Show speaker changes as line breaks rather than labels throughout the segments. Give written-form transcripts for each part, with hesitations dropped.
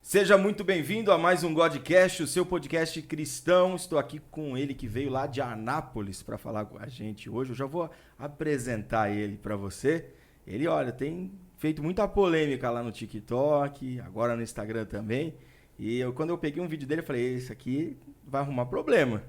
Seja muito bem-vindo a mais um Godcast, o seu podcast cristão. Estou aqui com ele que veio lá de Anápolis para falar com a gente hoje. Eu já vou apresentar ele para você. Ele, olha, tem feito muita polêmica lá no TikTok, agora no Instagram também. E quando eu peguei um vídeo dele, eu falei, esse aqui vai arrumar problema.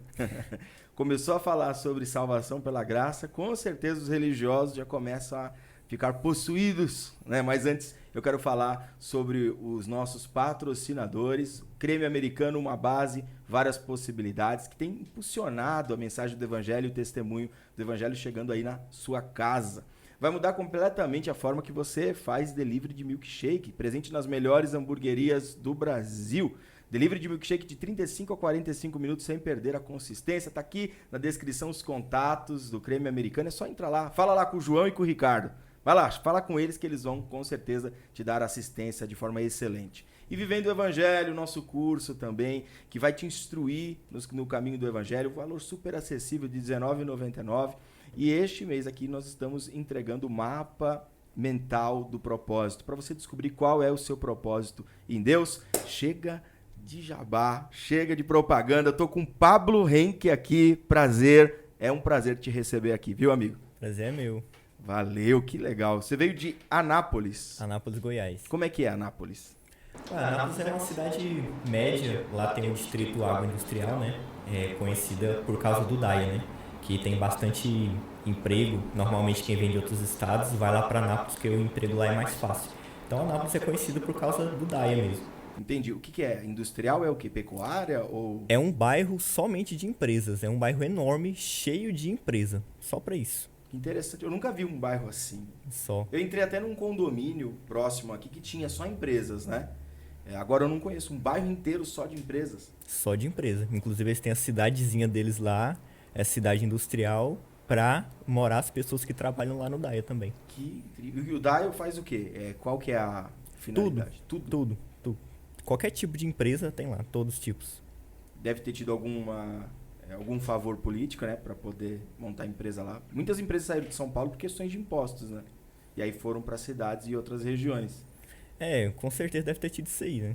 Começou a falar sobre salvação pela graça, com certeza os religiosos já começam a ficar possuídos, né? Mas antes eu quero falar sobre os nossos patrocinadores. O Creme Americano, uma base, várias possibilidades, que tem impulsionado a mensagem do Evangelho e o testemunho do Evangelho chegando aí na sua casa. Vai mudar completamente a forma que você faz delivery de milkshake, presente nas melhores hamburguerias do Brasil. Delivery de milkshake de 35 a 45 minutos sem perder a consistência. Tá aqui na descrição os contatos do Creme Americano. É só entrar lá. Fala lá com o João e com o Ricardo. Vai lá, fala com eles que eles vão com certeza te dar assistência de forma excelente. E Vivendo o Evangelho, nosso curso também, que vai te instruir no caminho do Evangelho. Valor super acessível de R$19,99. E este mês aqui nós estamos entregando o mapa mental do propósito. Para você descobrir qual é o seu propósito em Deus, chega de jabá, chega de propaganda. Tô com o Pablo Henke aqui, prazer, é um prazer te receber aqui, viu, amigo?
Prazer é meu.
Valeu, que legal. Você veio de Anápolis.
Anápolis, Goiás.
Como é que é Anápolis?
Anápolis é uma cidade média, lá tem o distrito Água Industrial, né? É conhecida por causa do DAIA, né? Que tem bastante emprego. Normalmente quem vem de outros estados vai lá para Anápolis, porque o emprego lá é mais fácil. Então Anápolis é conhecido por causa do DAIA mesmo.
Entendi. O que é? Industrial é o quê? Pecuária ou...
É um bairro somente de empresas. É um bairro enorme, cheio de empresa. Só para isso.
Interessante. Eu nunca vi um bairro assim.
Só.
Eu entrei até num condomínio próximo aqui que tinha só empresas, né? Agora eu não conheço um bairro inteiro só de empresas.
Só de empresa. Inclusive eles têm a cidadezinha deles lá, é cidade industrial, para morar as pessoas que trabalham lá no DAIA também.
Que incrível. E o DAIA faz o quê? Qual que é a finalidade?
Tudo. Qualquer tipo de empresa tem lá, todos os tipos.
Deve ter tido algum favor político, né, para poder montar empresa lá. Muitas empresas saíram de São Paulo por questões de impostos, né? E aí foram para cidades e outras regiões.
Com certeza deve ter tido isso aí, né?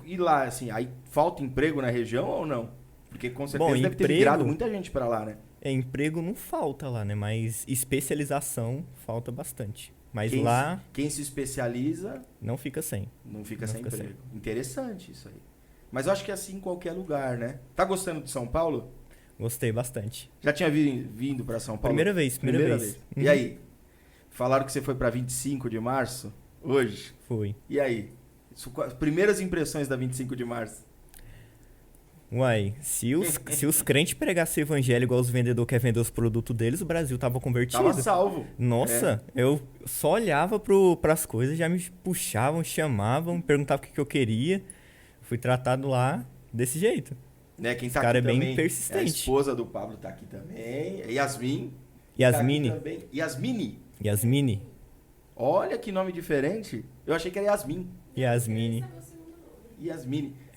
E lá, assim, aí falta emprego na região ou não? Porque com certeza deve ter migrado muita gente para lá, né?
Emprego não falta lá, né? Mas especialização falta bastante. Mas
quem se especializa...
Não fica sem.
Não fica sem emprego. Interessante isso aí. Mas eu acho que é assim em qualquer lugar, né? Tá gostando de São Paulo?
Gostei bastante.
Já tinha vindo para São Paulo?
Primeira vez.
Uhum. E aí? Falaram que você foi para 25 de março? Hoje?
Fui.
E aí? Primeiras impressões da 25 de março?
Uai, se os crentes pregassem o evangelho igual os vendedores querem vender os produtos deles, o Brasil tava convertido.
Tava salvo.
Nossa, eu só olhava pras coisas, já me puxavam, chamavam, perguntavam o que eu queria. Fui tratado lá desse jeito.
Né, quem tá
Esse cara
aqui
é bem
também,
persistente.
A esposa do Pablo tá aqui também.
Yasmine.
Tá também.
Yasmine.
Olha que nome diferente. Eu achei que era Yasmin.
Yasmine.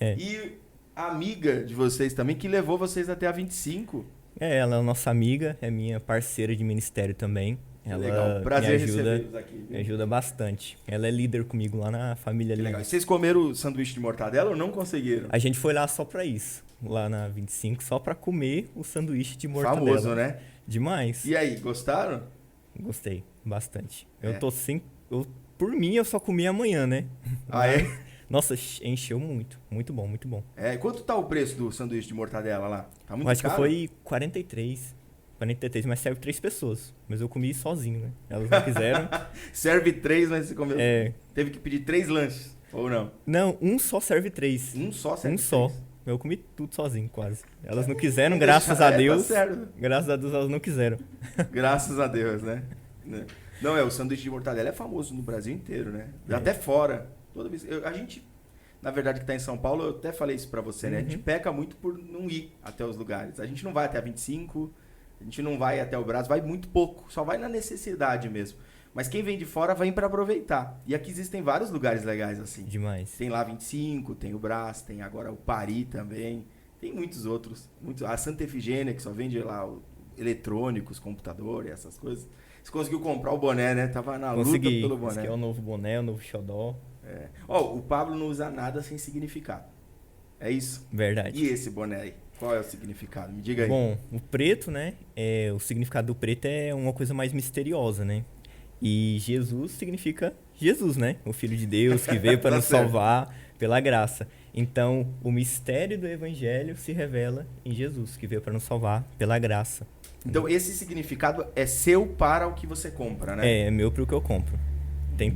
E a amiga de vocês também, que levou vocês até a 25.
Ela é nossa amiga, é minha parceira de ministério também. Ela
legal, prazer recebê-los aqui. Viu?
Me ajuda bastante. Ela é líder comigo lá na família.
Que legal. E vocês comeram sanduíche de mortadela ou não conseguiram?
A gente foi lá só pra isso, lá na 25, só pra comer o sanduíche de mortadela.
Famoso, né?
Demais.
E aí, gostaram?
Gostei, bastante. Por mim, eu só comi amanhã, né? Nossa, encheu muito. Muito bom, muito bom.
Quanto tá o preço do sanduíche de mortadela lá? Tá muito
acho
caro?
Que foi 43, mas serve 3 pessoas. Mas eu comi sozinho, né? Elas não quiseram.
Serve 3, mas você comeu... Teve que pedir 3 lanches, ou não?
Não, um só serve 3.
Um só serve 3?
Só. Eu comi tudo sozinho, quase. Elas não quiseram, graças a Deus.
Tá certo.
Graças a Deus elas não quiseram.
Graças a Deus, né? Não, o sanduíche de mortadela é famoso no Brasil inteiro, né? Até fora. Toda vez. A gente, na verdade, que tá em São Paulo, eu até falei isso pra você, né? A gente peca muito por não ir até os lugares. A gente não vai até a 25, a gente não vai até o Brás, vai muito pouco. Só vai na necessidade mesmo. Mas quem vem de fora vem para aproveitar. E aqui existem vários lugares legais assim.
Demais.
Tem lá 25, tem o Brás, tem agora o Pari também. Tem muitos outros. A Santa Efigênia, que só vende lá eletrônicos, computador e essas coisas. Você conseguiu comprar o boné, né? Tava na luta pelo boné.
Esse aqui é o novo boné, o novo xodó.
Ó, o Pablo não usa nada sem significado. É isso?
Verdade.
E esse boné aí? Qual é o significado? Me diga aí.
Bom, o preto, né? O significado do preto é uma coisa mais misteriosa, né? E Jesus significa Jesus, né? O Filho de Deus que veio para
Tá
nos
certo.
salvar pela graça. Então, o mistério do Evangelho se revela em Jesus, que veio para nos salvar pela graça.
Então, esse significado é seu para o que você compra, né?
É meu pro que eu compro.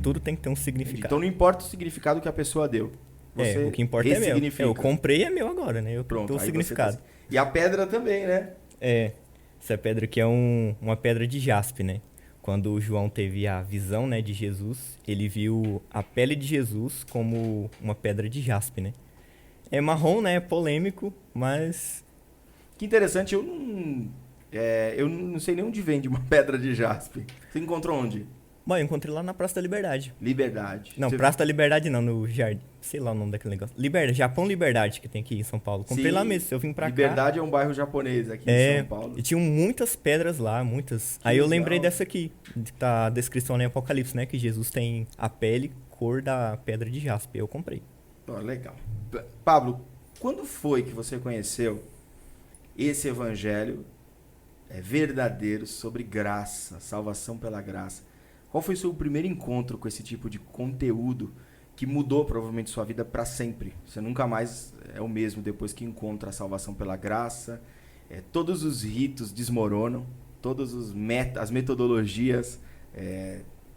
Tudo tem que ter um
Entendi.
significado.
Então, não importa o significado que a pessoa deu. Você
O que importa é meu.
ressignifica.
Eu comprei é meu agora, né? Eu
Pronto,
dou o
aí
significado.
você tá... E a pedra também, né?
Essa pedra aqui é uma pedra de jaspe, né? Quando o João teve a visão, né, de Jesus, ele viu a pele de Jesus como uma pedra de jaspe, né? É marrom, né? É polêmico, mas...
Que interessante, eu não sei nem onde vende uma pedra de jaspe. Você encontrou onde?
Bom, eu encontrei lá na Praça da Liberdade.
Liberdade.
Não,
Você...
Praça da Liberdade não, no Jardim. Sei lá o nome daquele negócio. Liberdade, Japão Liberdade, que tem aqui em São Paulo. Comprei
Sim,
lá mesmo, eu vim pra cá.
Liberdade é um bairro japonês aqui em São Paulo.
E tinham muitas pedras lá, muitas. Aí eu lembrei dessa aqui, que tá a descrição em Apocalipse, né? Que Jesus tem a pele cor da pedra de jaspe. Eu comprei.
Oh, legal. Pablo, quando foi que você conheceu esse evangelho verdadeiro sobre graça, salvação pela graça? Qual foi o seu primeiro encontro com esse tipo de conteúdo que mudou provavelmente sua vida para sempre? Você nunca mais é o mesmo depois que encontra a salvação pela graça. Todos os ritos desmoronam, todas as metodologias,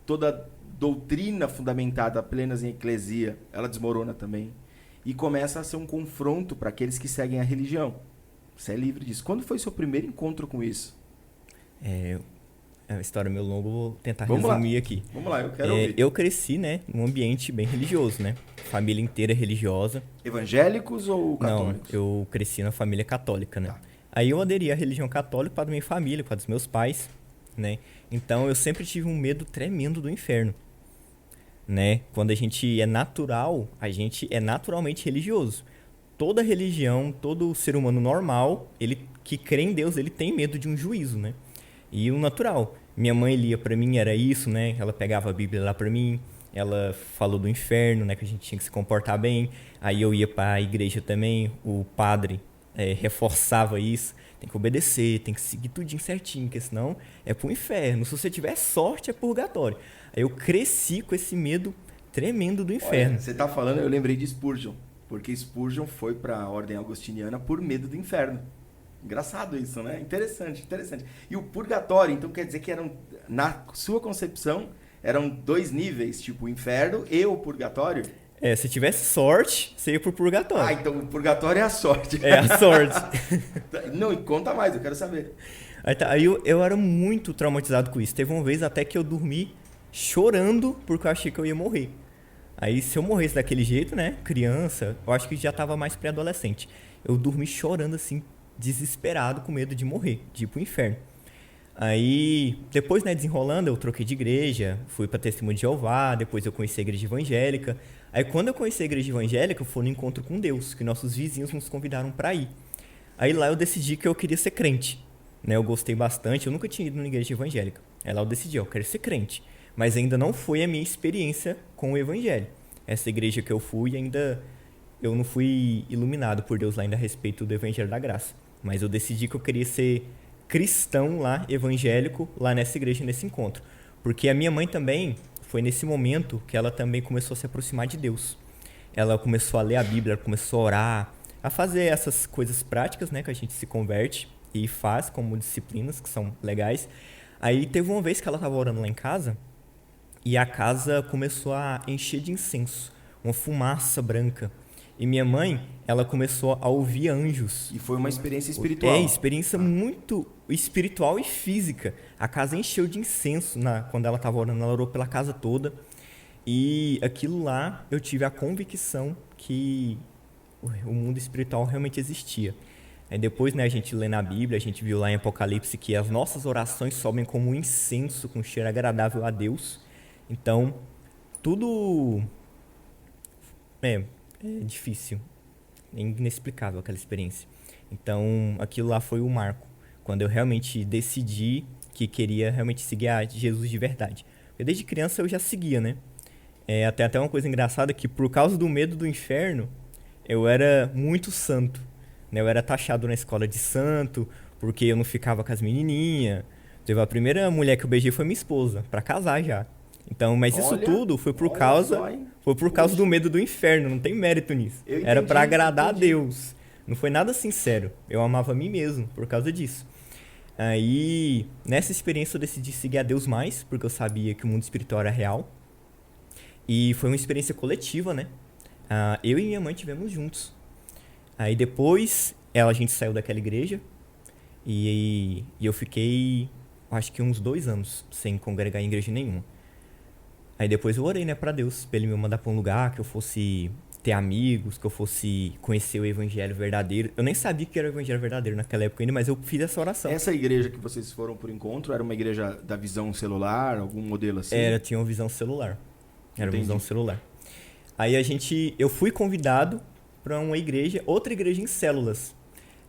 toda doutrina fundamentada apenas em eclesia, ela desmorona também. E começa a ser um confronto para aqueles que seguem a religião. Você é livre disso. Quando foi seu primeiro encontro com isso?
É uma história meio longa, vou tentar
Vamos
resumir
lá.
aqui.
Vamos lá, eu quero ouvir.
Eu cresci, né, num ambiente bem religioso, né? Família inteira religiosa.
Evangélicos ou católicos?
Não, eu cresci na família católica, né?
Tá.
Aí eu aderi à religião católica para da minha família, para dos meus pais, né? Então eu sempre tive um medo tremendo do inferno, né? Quando a gente é natural, a gente é naturalmente religioso. Toda religião, todo ser humano normal, ele que crê em Deus, ele tem medo de um juízo, né? E o natural. Minha mãe lia pra mim, era isso, né? Ela pegava a Bíblia lá pra mim, ela falou do inferno, né? Que a gente tinha que se comportar bem. Aí eu ia pra igreja também, o padre reforçava isso. Tem que obedecer, tem que seguir tudinho certinho, porque senão é pro inferno. Se você tiver sorte, é purgatório. Aí eu cresci com esse medo tremendo do inferno.
Olha, você tá falando, eu lembrei de Spurgeon. Porque Spurgeon foi para a ordem agostiniana por medo do inferno. Engraçado isso, né? Interessante, interessante. E o purgatório, então quer dizer que na sua concepção, eram dois níveis, tipo o inferno e o purgatório?
Se tivesse sorte, você ia pro purgatório.
Ah, então o purgatório é a sorte.
É a sorte.
Não, conta mais, eu quero saber.
Aí eu era muito traumatizado com isso. Teve uma vez até que eu dormi chorando porque eu achei que eu ia morrer. Aí se eu morresse daquele jeito, né, criança, eu acho que já tava mais pré-adolescente. Eu dormi chorando assim, desesperado, com medo de morrer, de ir pro inferno. Aí, depois, né, desenrolando, eu troquei de igreja, fui pra Testemunho de Jeová, depois eu conheci a igreja evangélica. Aí quando eu conheci a igreja evangélica, eu fui no encontro com Deus, que nossos vizinhos nos convidaram pra ir. Aí lá eu decidi que eu queria ser crente, né, eu gostei bastante, eu nunca tinha ido numa igreja evangélica. Aí lá eu decidi, eu quero ser crente. Mas ainda não foi a minha experiência com o evangelho. Essa igreja que eu fui, eu não fui iluminado por Deus lá ainda a respeito do evangelho da graça. Mas eu decidi que eu queria ser cristão lá, evangélico, lá nessa igreja, nesse encontro. Porque a minha mãe também, foi nesse momento que ela também começou a se aproximar de Deus. Ela começou a ler a Bíblia, ela começou a orar, a fazer essas coisas práticas, né, que a gente se converte e faz como disciplinas, que são legais. Aí teve uma vez que ela estava orando lá em casa, e a casa começou a encher de incenso, uma fumaça branca. E minha mãe, ela começou a ouvir anjos.
E foi uma experiência espiritual.
Experiência muito espiritual e física. A casa encheu de incenso quando ela estava orando, ela orou pela casa toda. E aquilo lá, eu tive a convicção que o mundo espiritual realmente existia. Aí depois, né, a gente lê na Bíblia, a gente viu lá em Apocalipse que as nossas orações sobem como um incenso com cheiro agradável a Deus. Então, tudo é difícil, é inexplicável aquela experiência. Então, aquilo lá foi o marco, quando eu realmente decidi que queria realmente seguir a Jesus de verdade. Porque desde criança eu já seguia, né? Até uma coisa engraçada que por causa do medo do inferno, eu era muito santo, né? Eu era taxado na escola de santo, porque eu não ficava com as menininhas. Teve a primeira mulher que eu beijei foi minha esposa, pra casar já. Então, mas isso tudo foi por causa do medo do inferno, não tem mérito nisso. Era pra agradar a Deus. Não foi nada sincero. Eu amava a mim mesmo por causa disso. Aí, nessa experiência eu decidi seguir a Deus mais, porque eu sabia que o mundo espiritual era real. E foi uma experiência coletiva, né? Eu e minha mãe tivemos juntos. Aí depois, a gente saiu daquela igreja e eu fiquei, acho que uns 2 anos sem congregar em igreja nenhuma. Aí depois eu orei, né, pra Deus, pra Ele me mandar pra um lugar que eu fosse ter amigos, que eu fosse conhecer o evangelho verdadeiro. Eu nem sabia que era o evangelho verdadeiro naquela época ainda, mas eu fiz essa oração.
Essa igreja que vocês foram por encontro era uma igreja da visão celular, algum modelo assim?
Tinha uma visão celular. Era uma visão celular. Aí eu fui convidado pra uma igreja, outra igreja em células,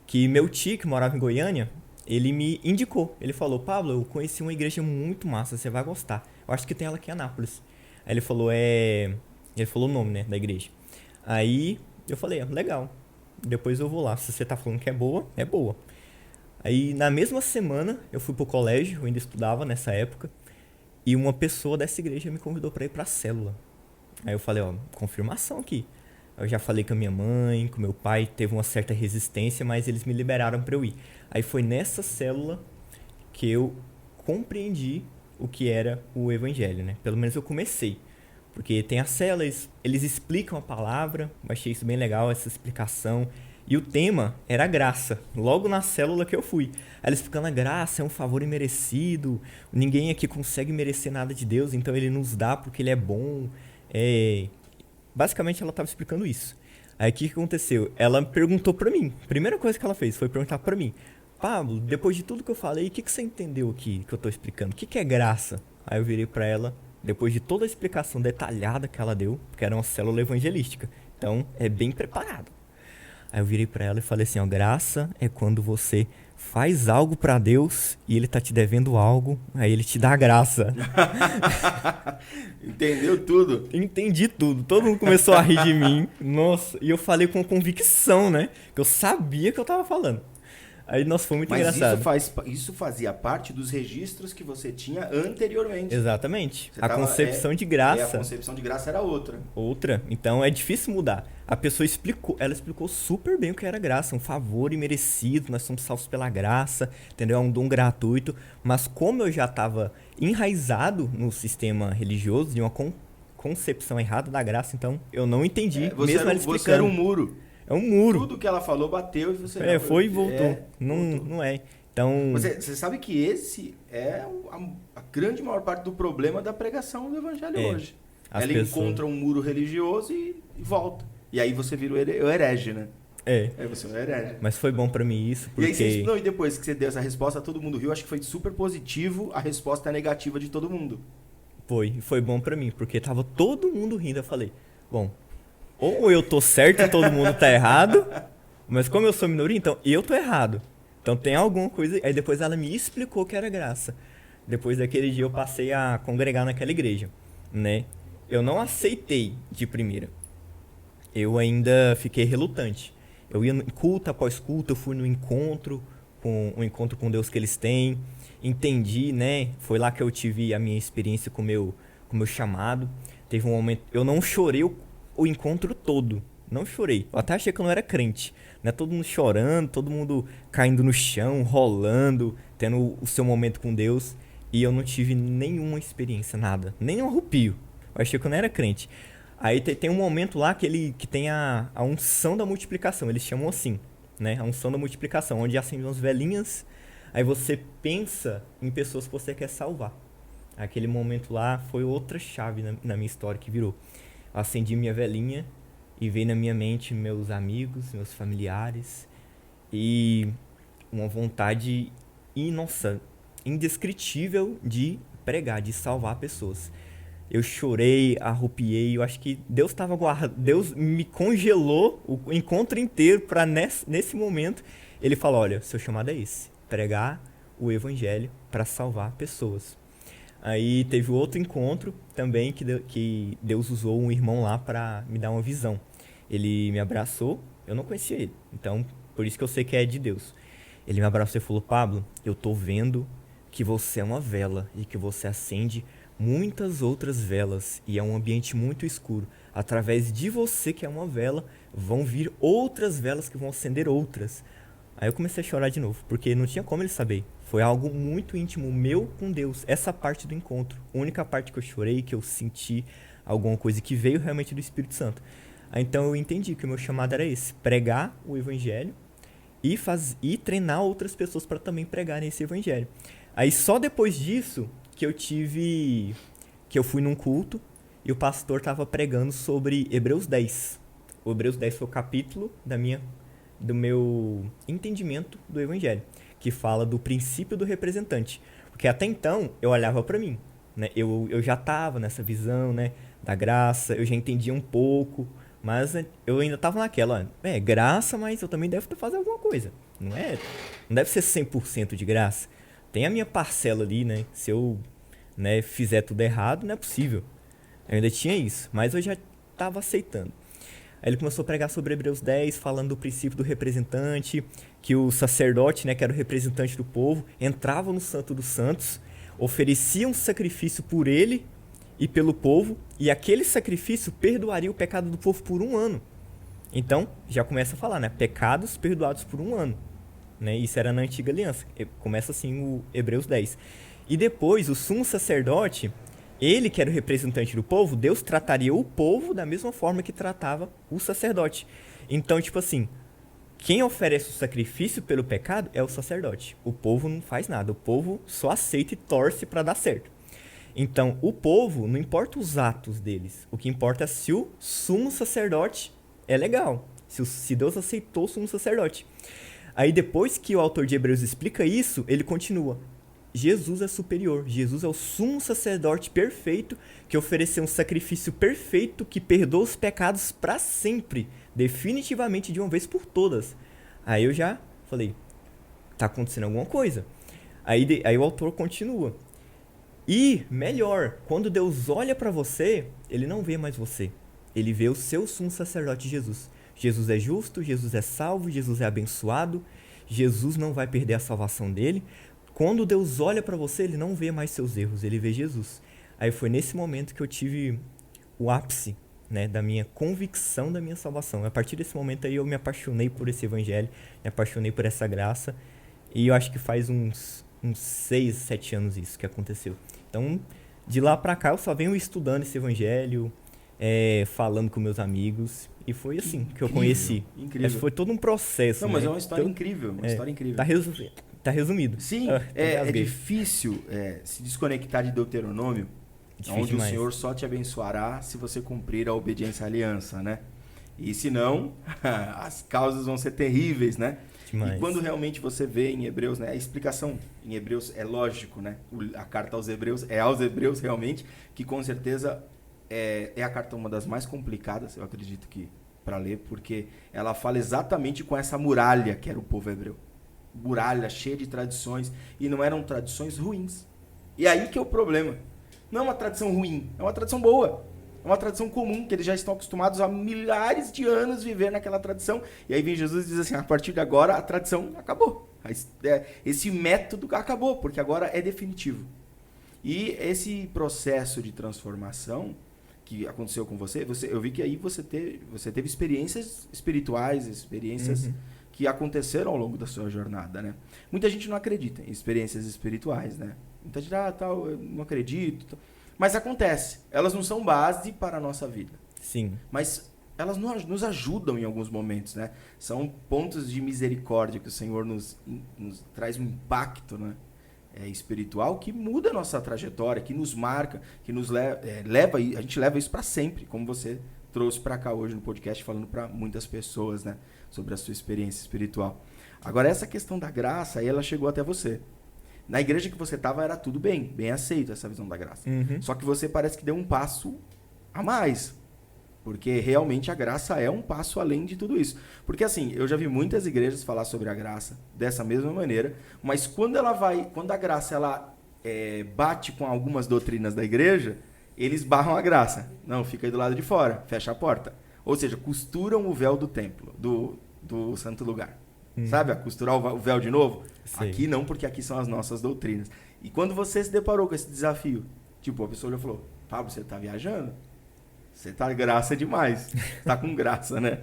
que meu tio, que morava em Goiânia, ele me indicou. Ele falou, Pablo, eu conheci uma igreja muito massa, você vai gostar. Eu acho que tem ela aqui em Anápolis. Aí ele falou, Ele falou o nome, né, da igreja. Aí eu falei, legal, depois eu vou lá. Se você tá falando que é boa, é boa. Aí na mesma semana eu fui pro colégio, eu ainda estudava nessa época, e uma pessoa dessa igreja me convidou pra ir pra célula. Aí eu falei, confirmação aqui. Eu já falei com a minha mãe, com meu pai, teve uma certa resistência, mas eles me liberaram pra eu ir. Aí foi nessa célula que eu compreendi o que era o evangelho, né? Pelo menos eu comecei. Porque tem a célula, eles explicam a palavra, eu achei isso bem legal, essa explicação. E o tema era graça, logo na célula que eu fui. Aí eles explicando a graça é um favor imerecido, ninguém aqui consegue merecer nada de Deus, então Ele nos dá porque Ele é bom. Basicamente ela estava explicando isso. Aí o que aconteceu? Ela perguntou pra mim, a primeira coisa que ela fez foi perguntar pra mim, Pablo, depois de tudo que eu falei, o que você entendeu aqui que eu tô explicando? O que é graça? Aí eu virei pra ela, depois de toda a explicação detalhada que ela deu, porque era uma célula evangelística, então é bem preparado. Aí eu virei pra ela e falei assim, graça é quando você faz algo pra Deus e Ele tá te devendo algo, aí Ele te dá a graça.
Entendeu tudo?
Entendi tudo. Todo mundo começou a rir de mim. Nossa, e eu falei com convicção, né? Que eu sabia que eu tava falando. Aí, nossa, foi muito engraçado.
Mas isso fazia parte dos registros que você tinha anteriormente.
Exatamente. A concepção de graça.
A concepção de graça era outra.
Outra. Então é difícil mudar. A pessoa explicou, ela explicou super bem o que era graça. Um favor imerecido, nós somos salvos pela graça, entendeu? É um dom gratuito. Mas como eu já estava enraizado no sistema religioso, de uma concepção errada da graça, então eu não entendi. Mesmo ela explicando.
Você era um muro.
É um muro.
Tudo que ela falou bateu e você...
foi e voltou. Não é. Então...
Você sabe que esse é a grande maior parte do problema da pregação do evangelho hoje. Ela encontra um muro religioso e volta. E aí você vira o herege, né? Aí você é um herege.
Mas foi bom pra mim isso, porque...
E depois que você deu essa resposta, todo mundo riu. Acho que foi super positivo a resposta negativa de todo mundo.
Foi bom pra mim, porque tava todo mundo rindo. Eu falei, bom... Ou eu tô certo e todo mundo tá errado, mas como eu sou minoria, então eu tô errado. Então tem alguma coisa... Aí depois ela me explicou que era graça. Depois daquele dia eu passei a congregar naquela igreja, né? Eu não aceitei de primeira. Eu ainda fiquei relutante. Eu ia culto após culto, eu fui no encontro com Deus que eles têm. Entendi, né? Foi lá que eu tive a minha experiência com o meu chamado. Teve um momento... Eu não chorei o encontro todo. Não chorei. Eu até achei que eu não era crente. Né? Todo mundo chorando, todo mundo caindo no chão, rolando, tendo o seu momento com Deus. E eu não tive nenhuma experiência, nada. Nem um arrepio. Eu achei que eu não era crente. Aí tem um momento lá que tem a unção da multiplicação. Eles chamam assim, né? A unção da multiplicação. Onde acendem umas velhinhas. Aí você pensa em pessoas que você quer salvar. Aquele momento lá foi outra chave na minha história que virou. Eu acendi minha velhinha e veio na minha mente meus amigos, meus familiares e uma vontade, indescritível de pregar, de salvar pessoas. Eu chorei, arrupiei, eu acho que Deus estava guardando, Deus me congelou o encontro inteiro para nesse momento Ele falou, olha, seu chamado é esse, pregar o evangelho para salvar pessoas. Aí teve outro encontro também que Deus usou um irmão lá para me dar uma visão. Ele me abraçou, eu não conhecia ele, então por isso que eu sei que é de Deus. Ele me abraçou e falou: Pablo, eu tô vendo que você é uma vela e que você acende muitas outras velas e é um ambiente muito escuro. Através de você, que é uma vela, vão vir outras velas que vão acender outras. Aí eu comecei a chorar de novo, porque não tinha como ele saber. Foi algo muito íntimo meu com Deus, essa parte do encontro. A única parte que eu chorei, que eu senti alguma coisa que veio realmente do Espírito Santo. Aí então eu entendi que o meu chamado era esse: pregar o evangelho e treinar outras pessoas para também pregarem esse evangelho. Aí só depois disso que eu fui num culto e o pastor estava pregando sobre Hebreus 10. O Hebreus 10 foi o capítulo do meu entendimento do evangelho, que fala do princípio do representante. Porque até então eu olhava para mim, né? Eu já estava nessa visão, né, da graça, eu já entendia um pouco, mas eu ainda estava naquela, graça, mas eu também devo fazer alguma coisa. Não deve ser 100% de graça. Tem a minha parcela ali, né? Se eu, né, fizer tudo errado, não é possível. Eu ainda tinha isso, mas eu já estava aceitando. Aí ele começou a pregar sobre Hebreus 10, falando do princípio do representante, que o sacerdote, né, que era o representante do povo, entrava no Santo dos Santos, oferecia um sacrifício por ele e pelo povo, e aquele sacrifício perdoaria o pecado do povo por 1 ano. Então, já começa a falar, né? Pecados perdoados por 1 ano. Né? Isso era na Antiga Aliança. Começa assim o Hebreus 10. E depois, o sumo sacerdote, ele que era o representante do povo, Deus trataria o povo da mesma forma que tratava o sacerdote. Então, tipo assim, quem oferece o sacrifício pelo pecado é o sacerdote. O povo não faz nada. O povo só aceita e torce para dar certo. Então, o povo, não importa os atos deles. O que importa é se o sumo sacerdote é legal. Se Deus aceitou o sumo sacerdote. Aí depois que o autor de Hebreus explica isso, ele continua: Jesus é superior, Jesus é o sumo sacerdote perfeito, que ofereceu um sacrifício perfeito que perdoa os pecados para sempre, definitivamente de uma vez por todas. Aí eu já falei, tá acontecendo alguma coisa. Aí o autor continua: e melhor, quando Deus olha para você, ele não vê mais você, ele vê o seu sumo sacerdote Jesus. Jesus é justo, Jesus é salvo, Jesus é abençoado, Jesus não vai perder a salvação dele. Quando Deus olha para você, ele não vê mais seus erros, ele vê Jesus. Aí foi nesse momento que eu tive o ápice, né, da minha convicção da minha salvação. A partir desse momento aí eu me apaixonei por esse evangelho, me apaixonei por essa graça, e eu acho que faz uns 6, 7 anos isso que aconteceu. Então, de lá para cá eu só venho estudando esse evangelho, falando com meus amigos, e foi assim que eu conheci.
Incrível.
Foi todo um processo.
Não,
né?
mas é uma história incrível, uma história incrível.
Tá resumido.
Sim, é difícil se desconectar de Deuteronômio, onde demais. O Senhor só te abençoará se você cumprir a obediência à aliança, né? E senão, as causas vão ser terríveis, né? Demais. E quando realmente você vê em Hebreus, né, a explicação em Hebreus é lógico, né? A carta aos Hebreus é aos Hebreus realmente, que com certeza é a carta uma das mais complicadas, eu acredito que, para ler, porque ela fala exatamente com essa muralha que era o povo hebreu. Muralha cheia de tradições, e não eram tradições ruins. E aí que é o problema. Não é uma tradição ruim, é uma tradição boa. É uma tradição comum, que eles já estão acostumados há milhares de anos viver naquela tradição. E aí vem Jesus e diz assim, a partir de agora a tradição acabou. Esse método acabou, porque agora é definitivo. E esse processo de transformação que aconteceu com você, eu vi que aí você teve experiências espirituais, experiências que aconteceram ao longo da sua jornada, né? Muita gente não acredita em experiências espirituais, né? Muita gente, eu não acredito. Mas acontece. Elas não são base para a nossa vida.
Sim.
Mas elas nos ajudam em alguns momentos, né? São pontos de misericórdia que o Senhor nos traz um impacto, né? Espiritual que muda a nossa trajetória, que nos marca, que nos leva, a gente leva isso para sempre, como você trouxe para cá hoje no podcast, falando para muitas pessoas, né, sobre a sua experiência espiritual. Agora, essa questão da graça, aí ela chegou até você. Na igreja que você estava era tudo bem aceito essa visão da graça. Só que você parece que deu um passo a mais. Porque realmente a graça é um passo além de tudo isso. Porque assim, eu já vi muitas igrejas falar sobre a graça dessa mesma maneira, mas quando a graça ela bate com algumas doutrinas da igreja, eles barram a graça. Não, fica aí do lado de fora, fecha a porta. Ou seja, costuram o véu do templo, do santo lugar. Sabe? Costurar o véu de novo?
Sei.
Aqui não, porque aqui são as nossas doutrinas. E quando você se deparou com esse desafio, tipo, a pessoa olhou e falou, Pablo, você tá viajando? Você tá graça demais. Tá com graça, né?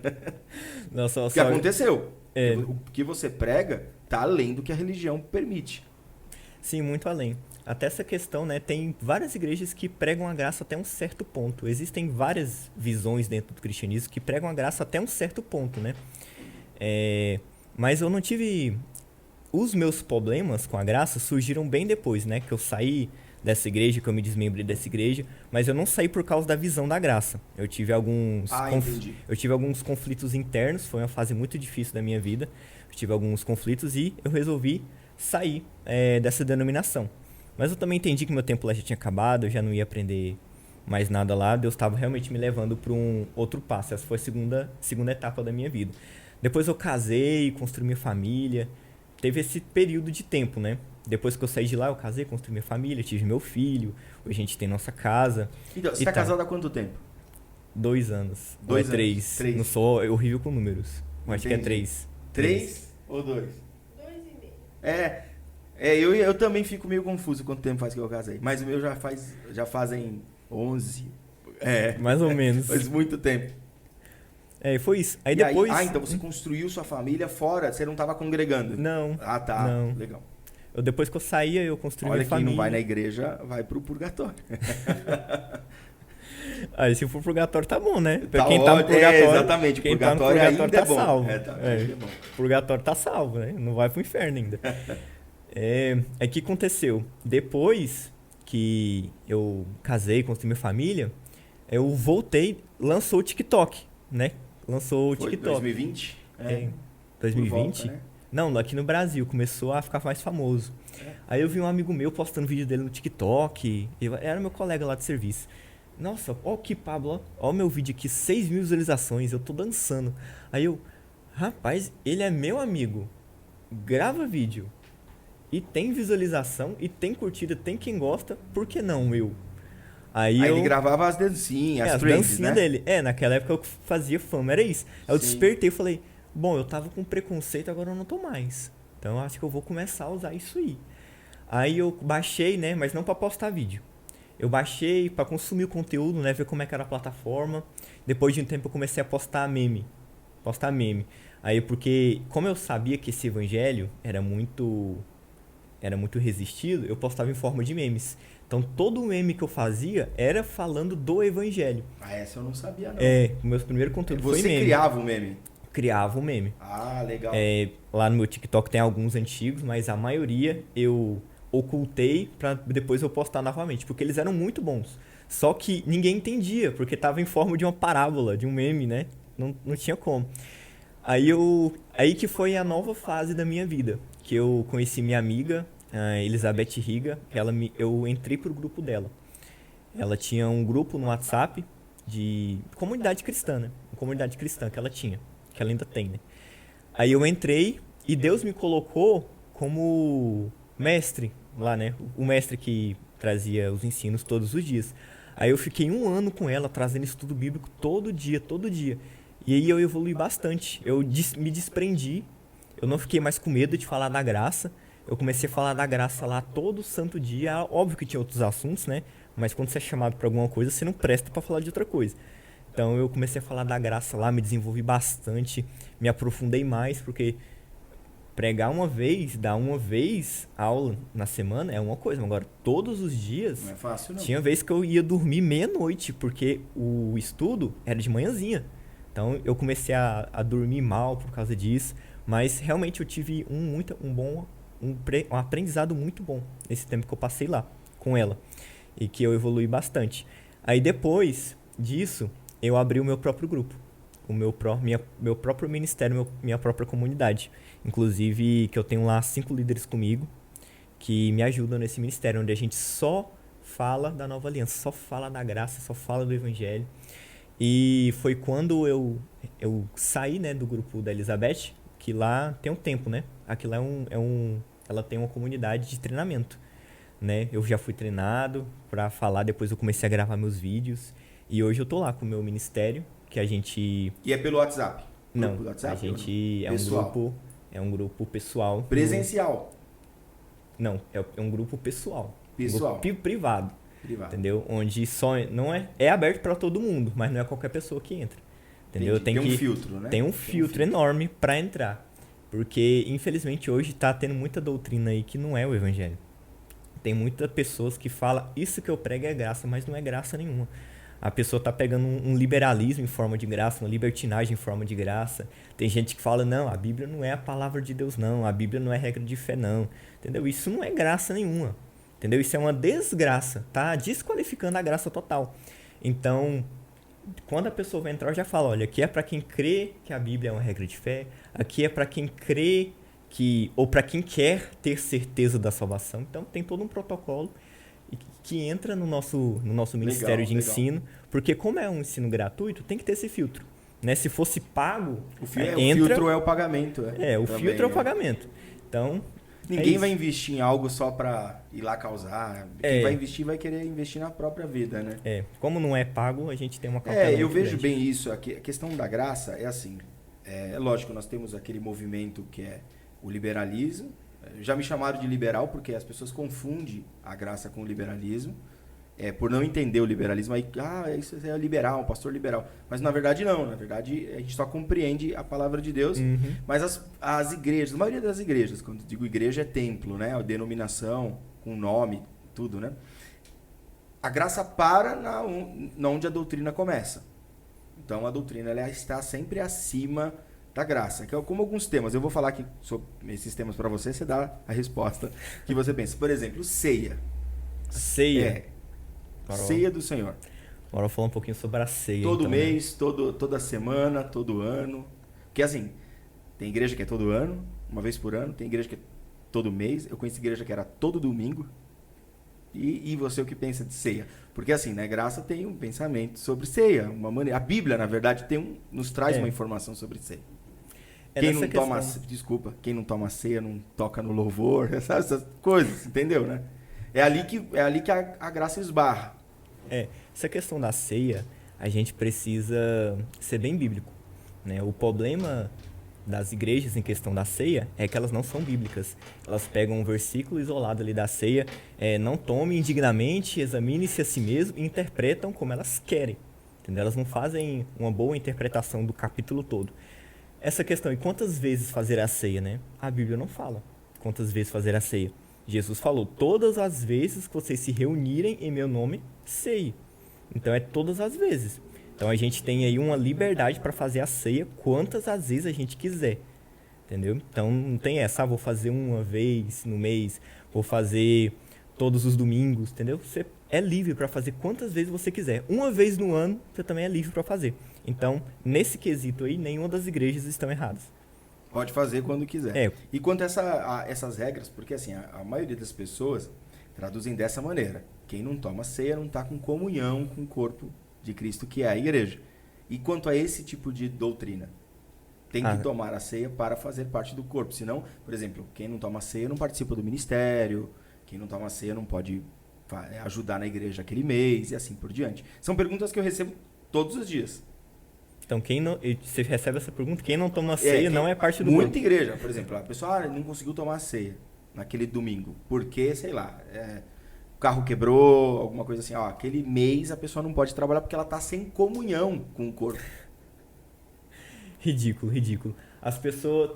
Não,
O que aconteceu?
É.
O que você prega tá além do que a religião permite.
Sim, muito além. Até essa questão, né? Tem várias igrejas que pregam a graça até um certo ponto. Existem várias visões dentro do cristianismo que pregam a graça até um certo ponto, né? Mas eu não tive... Os meus problemas com a graça surgiram bem depois, né? Que eu saí dessa igreja, que eu me desmembrei dessa igreja, mas eu não saí por causa da visão da graça. Eu tive alguns conflitos internos, foi uma fase muito difícil da minha vida. Eu tive alguns conflitos e eu resolvi sair dessa denominação. Mas eu também entendi que meu tempo lá já tinha acabado, eu já não ia aprender mais nada lá. Deus estava realmente me levando para um outro passo. Essa foi a segunda etapa da minha vida. Depois eu casei, construí minha família. Teve esse período de tempo, né? Depois que eu saí de lá, eu casei, construí minha família, tive meu filho. Hoje a gente tem nossa casa.
Então, você tá casado há quanto tempo?
2 anos.
2
ou 3.
3.
Não sou horrível com números. Eu acho que é 3.
3 ou 2? 2,5. Eu também fico meio confuso quanto tempo faz que eu casei. Mas o meu já fazem 11.
Mais ou menos.
Faz muito tempo.
E foi isso. Aí depois...
então você construiu sua família fora, você não estava congregando?
Não.
Ah, tá.
Não.
Legal.
Depois que eu saía, eu construí minha família.
Olha, quem não vai na igreja, vai pro purgatório.
Aí se for purgatório, tá bom, né?
Pra
quem tá no purgatório,
exatamente.
Quem
purgatório,
tá no purgatório
ainda
tá
é bom.
salvo.
É bom.
Purgatório tá salvo, né? Não vai pro inferno ainda. Que aconteceu? Depois que eu casei, construí minha família, eu voltei, lançou o TikTok, né? Lançou o TikTok.
2020?
2020?
Volta, né?
Não, aqui no Brasil, começou a ficar mais famoso. Aí eu vi um amigo meu postando vídeo dele no TikTok, era meu colega lá de serviço. Nossa, ó que Pablo, ó o meu vídeo aqui, 6 mil visualizações, eu tô dançando. Aí eu, rapaz, ele é meu amigo, grava vídeo, e tem visualização, e tem curtida, tem quem gosta, por que não eu? Aí
ele gravava as dancinhas,
as dancinhas, né? Dele. Naquela época eu fazia fama, era isso. Aí eu despertei e falei, bom, eu tava com preconceito, agora eu não tô mais. Então eu acho que eu vou começar a usar isso aí. Aí eu baixei, né, mas não pra postar vídeo. Eu baixei pra consumir o conteúdo, né, ver como é que era a plataforma. Depois de um tempo eu comecei a postar meme. Aí porque, como eu sabia que esse evangelho era muito resistido, eu postava em forma de memes. Então, todo o meme que eu fazia era falando do evangelho.
Essa eu não sabia, não.
O meu primeiro conteúdo foi meme.
Você criava um meme?
Criava um meme.
Ah, legal.
Lá no meu TikTok tem alguns antigos, mas a maioria eu ocultei pra depois eu postar novamente, porque eles eram muito bons. Só que ninguém entendia, porque tava em forma de uma parábola, de um meme, né? Não tinha como. Aí que foi a nova fase da minha vida, que eu conheci minha amiga, a Elizabeth Riga, eu entrei pro grupo dela. Ela tinha um grupo no WhatsApp de comunidade cristã, né? Uma comunidade cristã que ela tinha, que ela ainda tem, né? Aí eu entrei e Deus me colocou como mestre lá, né? O mestre que trazia os ensinos todos os dias. Aí eu fiquei 1 ano com ela, trazendo estudo bíblico todo dia. E aí eu evolui bastante. Eu me desprendi, eu não fiquei mais com medo de falar da graça. Eu comecei a falar da graça lá todo santo dia. Óbvio que tinha outros assuntos, né? Mas quando você é chamado para alguma coisa, você não presta para falar de outra coisa. Então eu comecei a falar da graça lá, me desenvolvi bastante, me aprofundei mais, porque pregar uma vez, dar uma vez aula na semana é uma coisa, mas agora todos os dias...
Não é fácil, não.
Tinha vez que eu ia dormir meia-noite, porque o estudo era de manhãzinha. Então eu comecei a dormir mal por causa disso, mas realmente eu tive um aprendizado muito bom nesse tempo que eu passei lá com ela e que eu evolui bastante. Aí depois disso, eu abri o meu próprio grupo, meu próprio ministério, minha própria comunidade. Inclusive, que eu tenho lá 5 líderes comigo que me ajudam nesse ministério, onde a gente só fala da nova aliança, só fala da graça, só fala do evangelho. E foi quando eu saí, né, do grupo da Elizabeth, que lá tem um tempo, né? Aquilo ela tem uma comunidade de treinamento. né? Eu já fui treinado para falar, depois eu comecei a gravar meus vídeos. E hoje eu tô lá com o meu ministério, que a gente...
E é pelo WhatsApp?
Não,
Grupo do WhatsApp,
a gente
pessoal.
é um grupo pessoal.
Presencial.
Não, é um grupo pessoal.
Pessoal.
Um grupo privado.
Privado.
Entendeu? Onde só não é aberto para todo mundo, mas não é qualquer pessoa que entra. Entendeu?
Tem um filtro, né?
Tem um filtro enorme para entrar. Porque, infelizmente, hoje tá tendo muita doutrina aí que não é o evangelho. Tem muitas pessoas que falam, isso que eu prego é graça, mas não é graça nenhuma. A pessoa tá pegando um liberalismo em forma de graça, uma libertinagem em forma de graça. Tem gente que fala, não, a Bíblia não é a palavra de Deus, não. A Bíblia não é regra de fé, não. Entendeu? Isso não é graça nenhuma. Entendeu? Isso é uma desgraça. Tá desqualificando a graça total. Então, quando a pessoa vai entrar, eu já falo, olha, aqui é para quem crê que a Bíblia é uma regra de fé. Aqui é para quem crê que... ou para quem quer ter certeza da salvação. Então, tem todo um protocolo que entra no nosso Ministério de Ensino, porque como é um ensino gratuito, tem que ter esse filtro. Né? Se fosse pago,
o filtro é o pagamento.
O filtro é o pagamento. Então,
ninguém vai investir em algo só para ir lá causar. Quem vai investir vai querer investir na própria vida, né?
Como não é pago, a gente tem uma cautela
eu vejo
grande.
bem isso. A questão da graça é assim. É lógico, nós temos aquele movimento que é o liberalismo. Já me chamaram de liberal porque as pessoas confundem a graça com o liberalismo. Por não entender o liberalismo, aí, isso é liberal, pastor liberal. Mas na verdade não, na verdade a gente só compreende a palavra de Deus.
Uhum.
Mas as igrejas, a maioria das igrejas, quando digo igreja é templo, né? A denominação, com nome, tudo, né? A graça para na onde a doutrina começa. Então a doutrina ela está sempre acima da graça, que é como alguns temas. Eu vou falar aqui sobre esses temas para você dá a resposta que você pensa. Por exemplo, ceia.
Ceia.
Ceia do Senhor.
Agora eu vou falar um pouquinho sobre a ceia.
Todo
então,
mês, toda semana, todo ano. Porque assim, tem igreja que é todo ano, uma vez por ano. Tem igreja que é todo mês. Eu conheci igreja que era todo domingo. E você o que pensa de ceia? Porque assim, né, graça tem um pensamento sobre ceia. Uma maneira, a Bíblia, na verdade, nos traz uma informação sobre ceia. Quem não toma, quem não toma ceia não toca no louvor, essas coisas, entendeu, né? É ali que a graça esbarra.
Essa questão da ceia, a gente precisa ser bem bíblico, né? O problema das igrejas em questão da ceia é que elas não são bíblicas. Elas pegam um versículo isolado ali da ceia, não tome indignamente, examine-se a si mesmo e interpretam como elas querem. Entendeu? Elas não fazem uma boa interpretação do capítulo todo. Essa questão, e quantas vezes fazer a ceia, né? A Bíblia não fala quantas vezes fazer a ceia. Jesus falou, todas as vezes que vocês se reunirem em meu nome, ceie. Então é todas as vezes. Então a gente tem aí uma liberdade para fazer a ceia quantas as vezes a gente quiser. Entendeu? Então não tem essa, vou fazer uma vez no mês, vou fazer todos os domingos, entendeu? Você é livre para fazer quantas vezes você quiser. Uma vez no ano, você também é livre para fazer. Então, nesse quesito aí, nenhuma das igrejas estão erradas.
Pode fazer quando quiser. E quanto a essas regras, porque assim, a maioria das pessoas traduzem dessa maneira. Quem não toma ceia não está com comunhão com o corpo de Cristo, que é a igreja. E quanto a esse tipo de doutrina? Tem que tomar a ceia para fazer parte do corpo. Senão, por exemplo, quem não toma ceia não participa do ministério. Quem não toma ceia não pode ajudar na igreja aquele mês e assim por diante. São perguntas que eu recebo todos os dias.
Então, você recebe essa pergunta, quem não toma ceia não é parte do corpo.
Muita igreja, por exemplo, a pessoa não conseguiu tomar ceia naquele domingo, porque, sei lá, o carro quebrou, alguma coisa assim. Aquele mês a pessoa não pode trabalhar porque ela está sem comunhão com o corpo.
Ridículo, ridículo. As pessoas...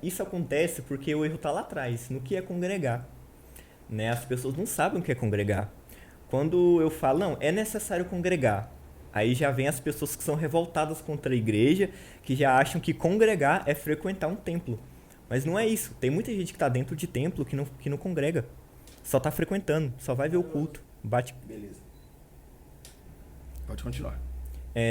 Isso acontece porque o erro está lá atrás, no que é congregar. Né? As pessoas não sabem o que é congregar. Quando eu falo, não, é necessário congregar, aí já vem as pessoas que são revoltadas contra a igreja, que já acham que congregar é frequentar um templo. Mas não é isso. Tem muita gente que está dentro de templo que não congrega. Só está frequentando, só vai ver o culto.
Beleza. Pode continuar.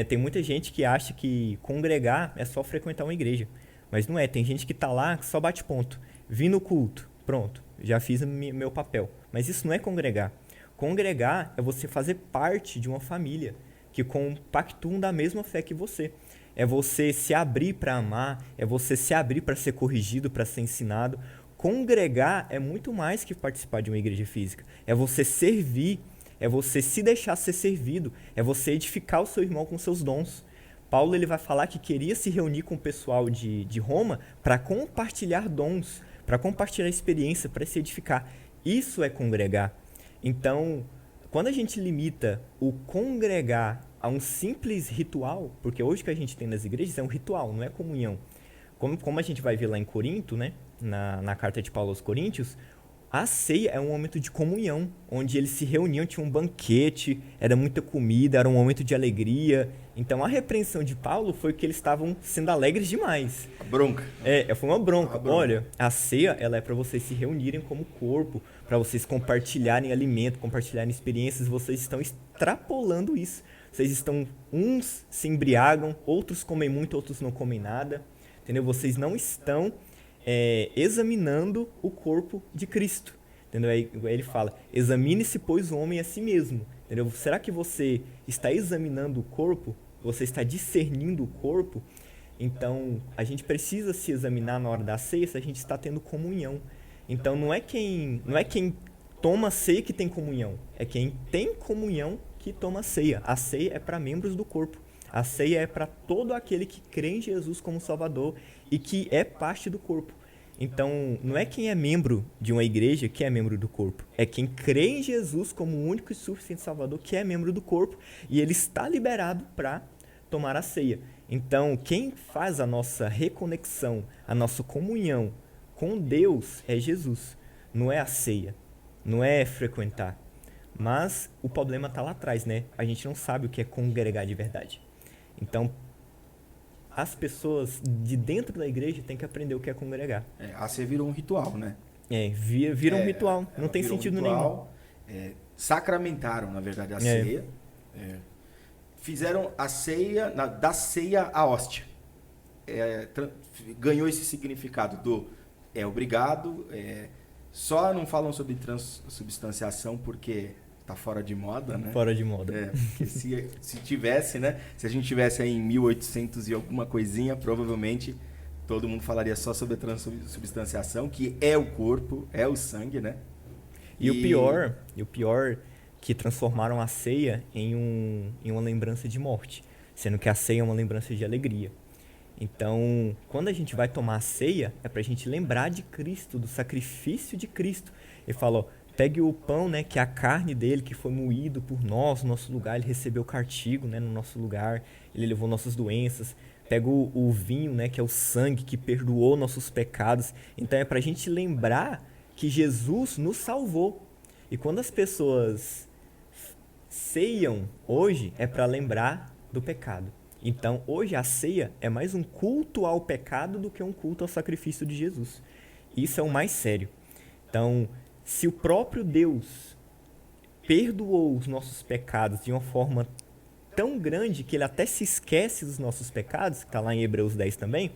Tem muita gente que acha que congregar é só frequentar uma igreja. Mas não é. Tem gente que está lá que só bate ponto. Vim no culto. Pronto. Já fiz meu papel. Mas isso não é congregar. Congregar é você fazer parte de uma família que compactuam da mesma fé que você. É você se abrir para amar, é você se abrir para ser corrigido, para ser ensinado. congregar é muito mais que participar de uma igreja física. É você servir, é você se deixar ser servido, é você edificar o seu irmão com seus dons. Paulo ele vai falar que queria se reunir com o pessoal de Roma para compartilhar dons, para compartilhar experiência, para se edificar. Isso é congregar. Então, quando a gente limita o congregar a um simples ritual, porque hoje o que a gente tem nas igrejas é um ritual, não é comunhão. Como a gente vai ver lá em Corinto, né, na carta de Paulo aos Coríntios, a ceia é um momento de comunhão, onde eles se reuniam, tinha um banquete, era muita comida, era um momento de alegria. Então a repreensão de Paulo foi que eles estavam sendo alegres demais.
A bronca.
Foi uma bronca. Olha, a ceia ela é para vocês se reunirem como corpo, para vocês compartilharem alimento, compartilharem experiências, vocês estão extrapolando isso. Vocês estão, uns se embriagam, outros comem muito, outros não comem nada. Entendeu? Vocês não estão examinando o corpo de Cristo. Entendeu? Aí ele fala, examine-se, pois, o homem a si mesmo. Entendeu? Será que você está examinando o corpo? Você está discernindo o corpo? Então, a gente precisa se examinar na hora da ceia se a gente está tendo comunhão. Então, não é quem toma ceia que tem comunhão. É quem tem comunhão que toma ceia. A ceia é para membros do corpo. A ceia é para todo aquele que crê em Jesus como Salvador e que é parte do corpo. Então, não é quem é membro de uma igreja que é membro do corpo. É quem crê em Jesus como o único e suficiente Salvador que é membro do corpo e ele está liberado para tomar a ceia. Então, quem faz a nossa reconexão, a nossa comunhão com Deus é Jesus. Não é a ceia, não é frequentar. Mas o problema está lá atrás, né? A gente não sabe o que é congregar de verdade. Então, as pessoas de dentro da igreja têm que aprender o que é congregar.
A ceia virou um ritual, né?
Vira um ritual. Não tem sentido nenhum.
Sacramentaram, na verdade, a ceia. Fizeram a ceia, da ceia à hóstia. Ganhou esse significado do obrigado. Só não falam sobre transubstanciação porque tá fora de moda, né?
Fora de moda.
Porque se tivesse, né? Se a gente tivesse aí em 1800 e alguma coisinha, provavelmente todo mundo falaria só sobre a transubstanciação, que é o corpo, é o sangue, né?
E o pior que transformaram a ceia em uma lembrança de morte, sendo que a ceia é uma lembrança de alegria. Então, quando a gente vai tomar a ceia, é pra gente lembrar de Cristo, do sacrifício de Cristo. Ele falou, pegue o pão, né, que é a carne dele, que foi moído por nós, no nosso lugar, ele recebeu o castigo, né, no nosso lugar, ele levou nossas doenças. Pega o vinho, né, que é o sangue que perdoou nossos pecados. Então é pra gente lembrar que Jesus nos salvou. E quando as pessoas ceiam hoje, é para lembrar do pecado. Então, hoje a ceia é mais um culto ao pecado do que um culto ao sacrifício de Jesus. Isso é o mais sério. Então, se o próprio Deus perdoou os nossos pecados de uma forma tão grande que ele até se esquece dos nossos pecados, que está lá em Hebreus 10 também,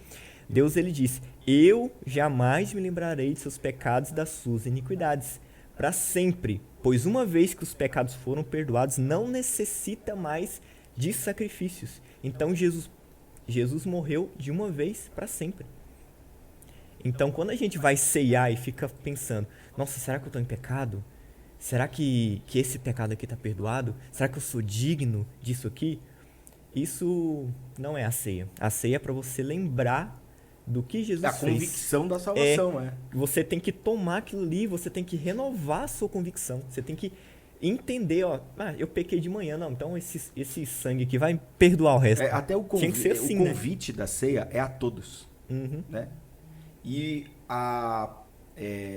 Deus ele diz, eu jamais me lembrarei de seus pecados e das suas iniquidades, para sempre, pois uma vez que os pecados foram perdoados, não necessita mais de sacrifícios. Então Jesus morreu de uma vez para sempre. Então quando a gente vai ceiar e fica pensando, nossa, será que eu estou em pecado? Será que esse pecado aqui está perdoado? Será que eu sou digno disso aqui? Isso não é a ceia. A ceia é para você lembrar do que Jesus fez. A
convicção da salvação,
Você tem que tomar aquilo ali, você tem que renovar a sua convicção. Você tem que entender, eu pequei de manhã, não, então esse sangue aqui vai perdoar o resto.
Até o
Tinha que ser assim,
o convite, né, da ceia é a todos.
Uhum.
Né? E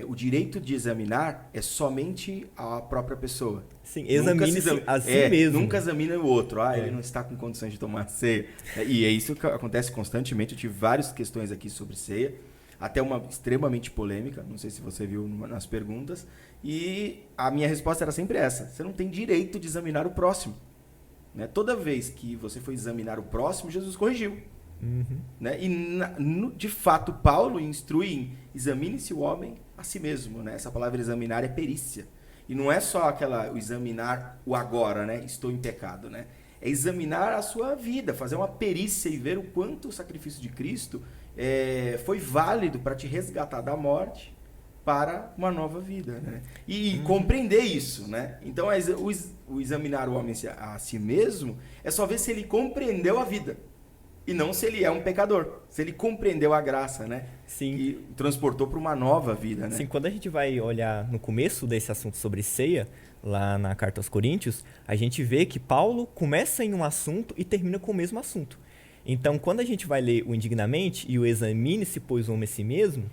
o direito de examinar é somente a própria pessoa.
Sim, examine-se a si mesmo.
Nunca examina o outro. Ele não está com condições de tomar ceia. E é isso que acontece constantemente. Eu tive várias questões aqui sobre ceia, até uma extremamente polêmica, não sei se você viu nas perguntas, e a minha resposta era sempre essa: você não tem direito de examinar o próximo. Né? Toda vez que você foi examinar o próximo, Jesus corrigiu.
Uhum.
Né? E, de fato, Paulo instrui em examine-se o homem a si mesmo. Né? Essa palavra examinar é perícia. E não é só o examinar o agora, né? Estou em pecado. Né? É examinar a sua vida, fazer uma perícia e ver o quanto o sacrifício de Cristo foi válido para te resgatar da morte para uma nova vida, né? E compreender isso, né? Então, o examinar o homem a si mesmo é só ver se ele compreendeu a vida. E não se ele é um pecador. Se ele compreendeu a graça, né?
Sim.
E transportou para uma nova vida, né?
Sim, quando a gente vai olhar no começo desse assunto sobre ceia, lá na Carta aos Coríntios, a gente vê que Paulo começa em um assunto e termina com o mesmo assunto. Então, quando a gente vai ler o indignamente e o examine-se, pois o homem a si mesmo,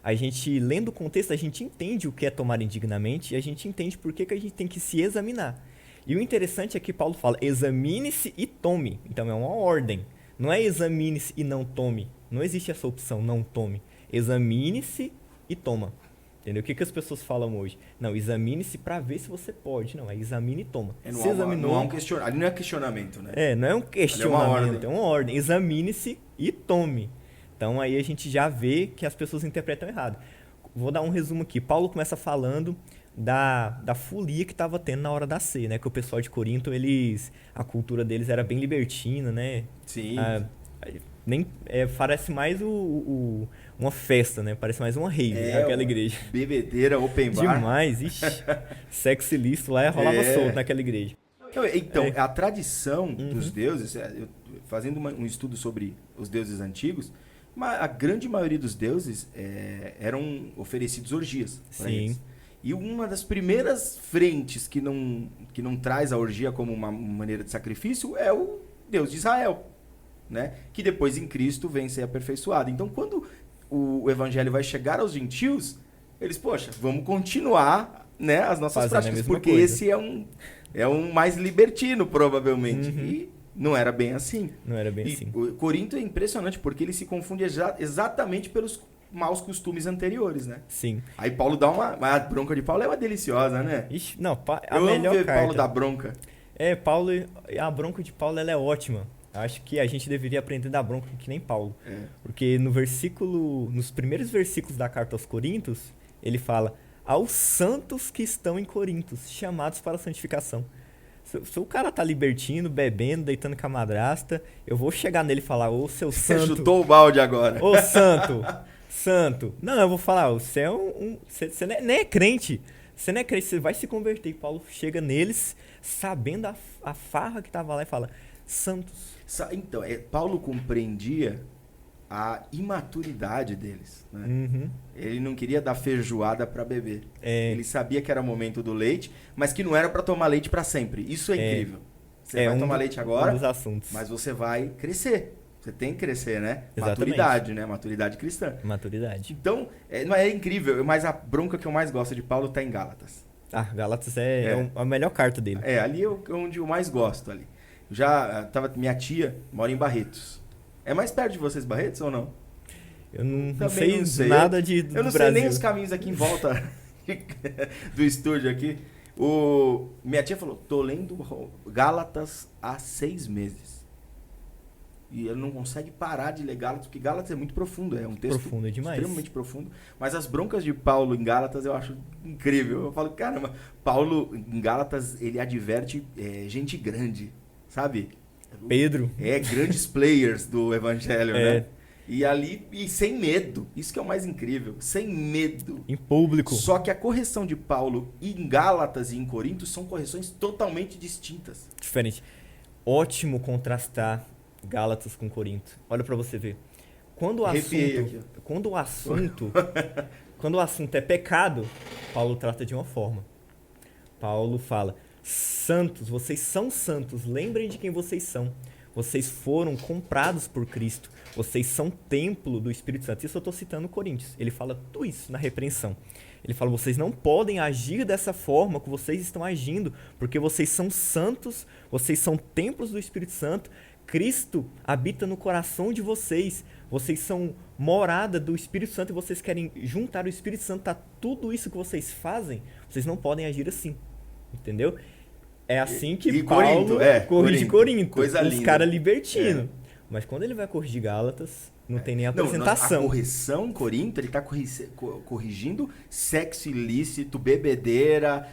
a gente, lendo o contexto, a gente entende o que é tomar indignamente e a gente entende por que a gente tem que se examinar. E o interessante é que Paulo fala, examine-se e tome. Então, é uma ordem. Não é examine-se e não tome. Não existe essa opção, não tome. Examine-se e toma. Entendeu? O que as pessoas falam hoje? Não, examine-se para ver se você pode. Não, é examine e toma.
Se examinou, não é ali não é questionamento, né?
Não é um questionamento, é uma ordem. Examine-se e tome. Então aí a gente já vê que as pessoas interpretam errado. Vou dar um resumo aqui. Paulo começa falando da folia que estava tendo na hora da ceia, né? Que o pessoal de Corinto, a cultura deles era bem libertina, né?
Sim.
Parece mais uma festa, né? Parece mais uma rave, aquela igreja.
Bebedeira, open bar.
Demais, ixi. Sexo ilícito lá rolava solto naquela igreja.
Então, a tradição dos deuses, fazendo um estudo sobre os deuses antigos, a grande maioria dos deuses eram oferecidos orgias para eles. E uma das primeiras frentes que não traz a orgia como uma maneira de sacrifício é o Deus de Israel, né? Que depois em Cristo vem ser aperfeiçoado. Então, quando o evangelho vai chegar aos gentios, eles, poxa, vamos continuar, né, as nossas práticas, porque esse é um mais libertino, provavelmente. E não era bem assim.
Não era bem assim.
O Corinto é impressionante, porque ele se confunde exatamente pelos maus costumes anteriores, né?
Sim.
Aí Paulo dá a bronca de Paulo é uma deliciosa, né?
Ixi, não,
Eu
melhor
amo ver
carta.
Paulo dar bronca.
A bronca de Paulo ela é ótima. Acho que a gente deveria aprender da bronca que nem Paulo. Porque nos primeiros versículos da carta aos Coríntios, ele fala, aos santos que estão em Corintos, chamados para a santificação. Se o cara tá libertino, bebendo, deitando com a madrasta, eu vou chegar nele e falar, ô seu santo...
Você chutou o balde agora.
Ô santo. Não, eu vou falar, você é você nem é crente. Você não é crente, você vai se converter. E Paulo chega neles, sabendo a farra que tava lá e fala, santos.
Então, Paulo compreendia a imaturidade deles, né? Ele não queria dar feijoada para beber. Ele sabia que era o momento do leite, mas que não era para tomar leite para sempre. Isso é incrível. Você vai tomar leite agora, mas você vai crescer. Você tem que crescer, né?
Exatamente.
Maturidade, né? Maturidade cristã.
Maturidade.
Então, não é incrível, mas a bronca que eu mais gosto de Paulo tá em Gálatas.
Gálatas é a melhor carta dele.
Ali é onde eu mais gosto ali. Minha tia mora em Barretos. É mais perto de vocês, Barretos, ou não?
Eu não sei nada do Brasil.
Eu não sei nem os caminhos aqui em volta do estúdio aqui. Minha tia falou, tô lendo Gálatas há 6 meses. E ele não consegue parar de ler Gálatas, porque Gálatas é muito profundo. É um texto
profundo demais.
Extremamente profundo. Mas as broncas de Paulo em Gálatas eu acho incrível. Eu falo, caramba, Paulo em Gálatas, ele adverte gente grande, sabe?
Pedro.
Grandes players do evangelho, né? E sem medo. Isso que é o mais incrível. Sem medo.
Em público.
Só que a correção de Paulo em Gálatas e em Corinto são correções totalmente distintas.
Diferente. Ótimo contrastar Gálatas com Corinto. Olha pra você ver. Quando o assunto é pecado, Paulo trata de uma forma. Paulo fala, santos, vocês são santos, lembrem de quem vocês são. Vocês foram comprados por Cristo. Vocês são templo do Espírito Santo. Isso eu estou citando Coríntios. Ele fala tudo isso na repreensão. Ele fala, vocês não podem agir dessa forma que vocês estão agindo, porque vocês são santos, vocês são templos do Espírito Santo. Cristo habita no coração de vocês. Vocês são morada do Espírito Santo e vocês querem juntar o Espírito Santo a tudo isso que vocês fazem. Vocês não podem agir assim. Entendeu? É assim que Paulo corrige Corinto. Os caras libertinos. Mas quando ele vai corrigir Gálatas, não tem nem apresentação.
A correção em Corinto, ele está corrigindo sexo ilícito, bebedeira,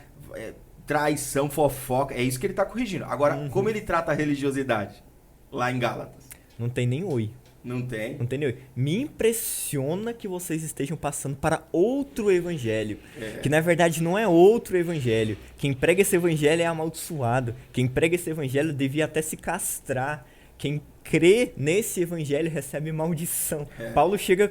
traição, fofoca. É isso que ele está corrigindo. Agora, como ele trata a religiosidade lá em Gálatas?
Não tem nem oi.
Não tem.
Não tem nenhum. Me impressiona que vocês estejam passando para outro evangelho. Que na verdade não é outro evangelho. Quem prega esse evangelho é amaldiçoado. Quem prega esse evangelho devia até se castrar. Quem crê nesse evangelho recebe maldição. Paulo chega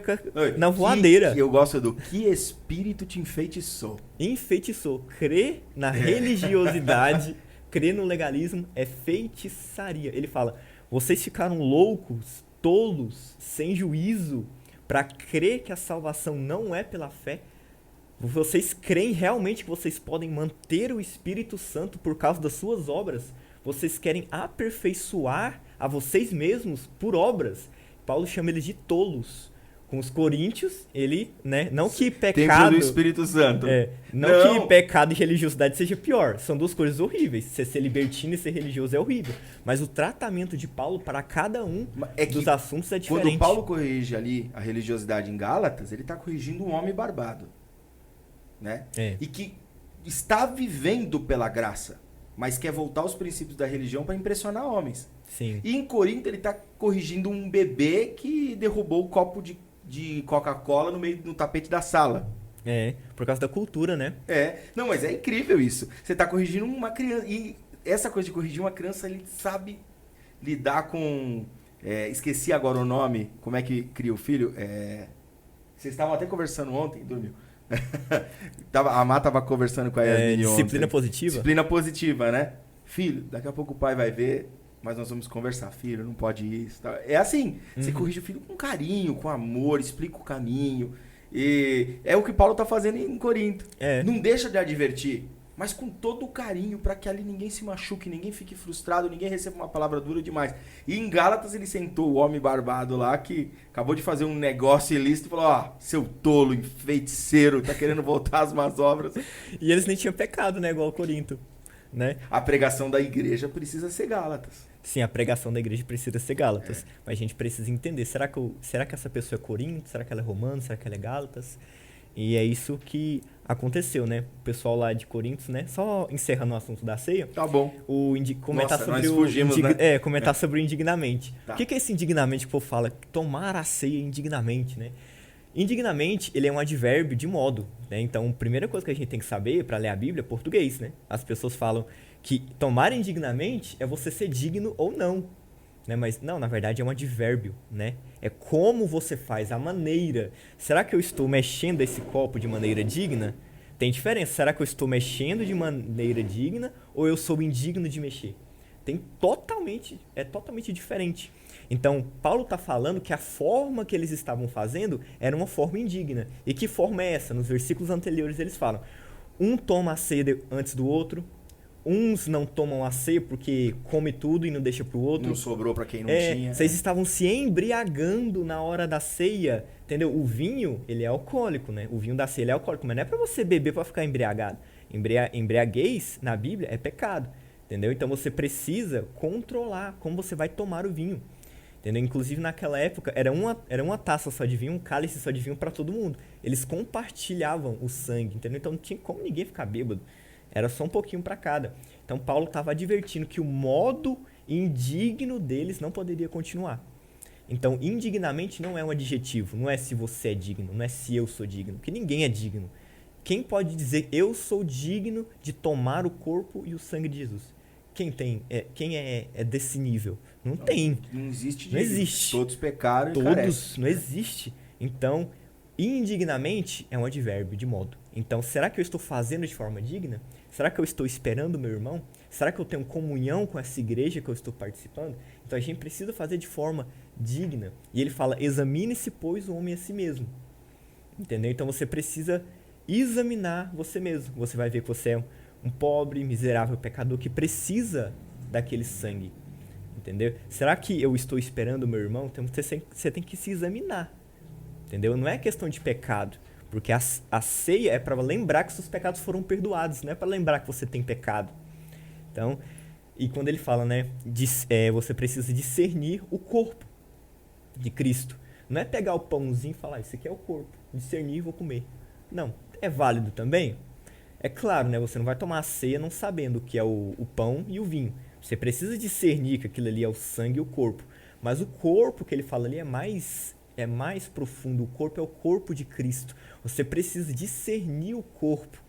na voadeira.
Eu gosto do que espírito te enfeitiçou.
Enfeitiçou. Crê na religiosidade, crê no legalismo é feitiçaria. Ele fala, vocês ficaram loucos, tolos, sem juízo, para crer que a salvação não é pela fé. Vocês creem realmente que vocês podem manter o Espírito Santo por causa das suas obras? Vocês querem aperfeiçoar a vocês mesmos por obras? Paulo chama eles de tolos. Com os coríntios, ele, né, não que pecado...
Templo do Espírito Santo.
Não que pecado e religiosidade seja pior. São duas coisas horríveis. Ser libertino e ser religioso é horrível. Mas o tratamento de Paulo para cada um dos assuntos é diferente.
Quando Paulo corrige ali a religiosidade em Gálatas, ele está corrigindo um homem barbado. Né? E que está vivendo pela graça, mas quer voltar aos princípios da religião para impressionar homens.
Sim.
E em Corinto ele está corrigindo um bebê que derrubou o copo de Coca-Cola no tapete da sala.
Por causa da cultura, né?
Não, mas é incrível isso. Você está corrigindo uma criança. E essa coisa de corrigir uma criança, ele sabe lidar com... esqueci agora o nome. Como é que cria o filho? Vocês estavam até conversando ontem, dormiu. A Má estava conversando com a Yasmin ontem.
Disciplina positiva?
Disciplina positiva, né? Filho, daqui a pouco o pai vai ver... Mas nós vamos conversar, filho, não pode isso. Tá? É assim, você corrige o filho com carinho, com amor, explica o caminho. E é o que Paulo está fazendo em Corinto. Não deixa de advertir, mas com todo o carinho, para que ali ninguém se machuque, ninguém fique frustrado, ninguém receba uma palavra dura demais. E em Gálatas ele sentou o homem barbado lá, que acabou de fazer um negócio ilícito e falou, seu tolo, enfeiticeiro, tá querendo voltar às más obras.
E eles nem tinham pecado, né, igual Corinto. Né?
A pregação da igreja precisa ser Gálatas.
Sim, a pregação da igreja precisa ser Gálatas. Mas a gente precisa entender, será que essa pessoa é Corinto? Será que ela é Romano? Será que ela é Gálatas? E é isso que aconteceu, né? O pessoal lá de Corinto, né? Só encerrando o assunto da ceia.
Tá bom.
Comentar sobre
nós fugimos, né?
Comentar sobre o indignamente.
Tá.
O que é esse indignamente que o povo fala? Tomar a ceia indignamente, né? Indignamente, ele é um advérbio de modo, né? Então, a primeira coisa que a gente tem que saber para ler a Bíblia é português, né? As pessoas falam que tomar indignamente é você ser digno ou não, né? Mas não, na verdade é um advérbio, né? É como você faz, a maneira. Será que eu estou mexendo esse copo de maneira digna? Tem diferença. Será que eu estou mexendo de maneira digna ou eu sou indigno de mexer? É totalmente diferente. Então, Paulo está falando que a forma que eles estavam fazendo era uma forma indigna. E que forma é essa? Nos versículos anteriores eles falam, um toma a ceia antes do outro, uns não tomam a ceia porque come tudo e não deixa para o outro.
Não sobrou para quem não tinha.
Vocês estavam se embriagando na hora da ceia, entendeu? O vinho, ele é alcoólico, né? O vinho da ceia ele é alcoólico, mas não é para você beber para ficar embriagado. Embriaguez, na Bíblia, é pecado, entendeu? Então você precisa controlar como você vai tomar o vinho. Entendeu? Inclusive naquela época era uma taça só de vinho, um cálice só de vinho para todo mundo. Eles compartilhavam o sangue, entendeu? Então não tinha como ninguém ficar bêbado. Era só um pouquinho para cada. Então Paulo estava advertindo que o modo indigno deles não poderia continuar. Então indignamente não é um adjetivo, não é se você é digno, não é se eu sou digno, porque ninguém é digno. Quem pode dizer eu sou digno de tomar o corpo e o sangue de Jesus? Quem é desse nível? Não tem.
Não existe.
Não existe.
Todos pecaram
e
carecem.
Não existe. Então, indignamente é um advérbio de modo. Então, será que eu estou fazendo de forma digna? Será que eu estou esperando o meu irmão? Será que eu tenho comunhão com essa igreja que eu estou participando? Então, a gente precisa fazer de forma digna. E ele fala, examine-se, pois, o homem a si mesmo. Entendeu? Então, você precisa examinar você mesmo. Você vai ver que você é um pobre, miserável pecador que precisa daquele sangue, entendeu? Será que eu estou esperando o meu irmão? Então você tem que se examinar, entendeu? Não é questão de pecado, porque a ceia é para lembrar que seus pecados foram perdoados, não é para lembrar que você tem pecado. Então, e quando ele fala, né, você precisa discernir o corpo de Cristo. Não é pegar o pãozinho e falar, isso aqui é o corpo, discernir e vou comer. Não, é válido também? É claro, né? Você não vai tomar a ceia não sabendo o que é o pão e o vinho. Você precisa discernir que aquilo ali é o sangue e o corpo. Mas o corpo que ele fala ali é mais profundo. O corpo é o corpo de Cristo. Você precisa discernir o corpo.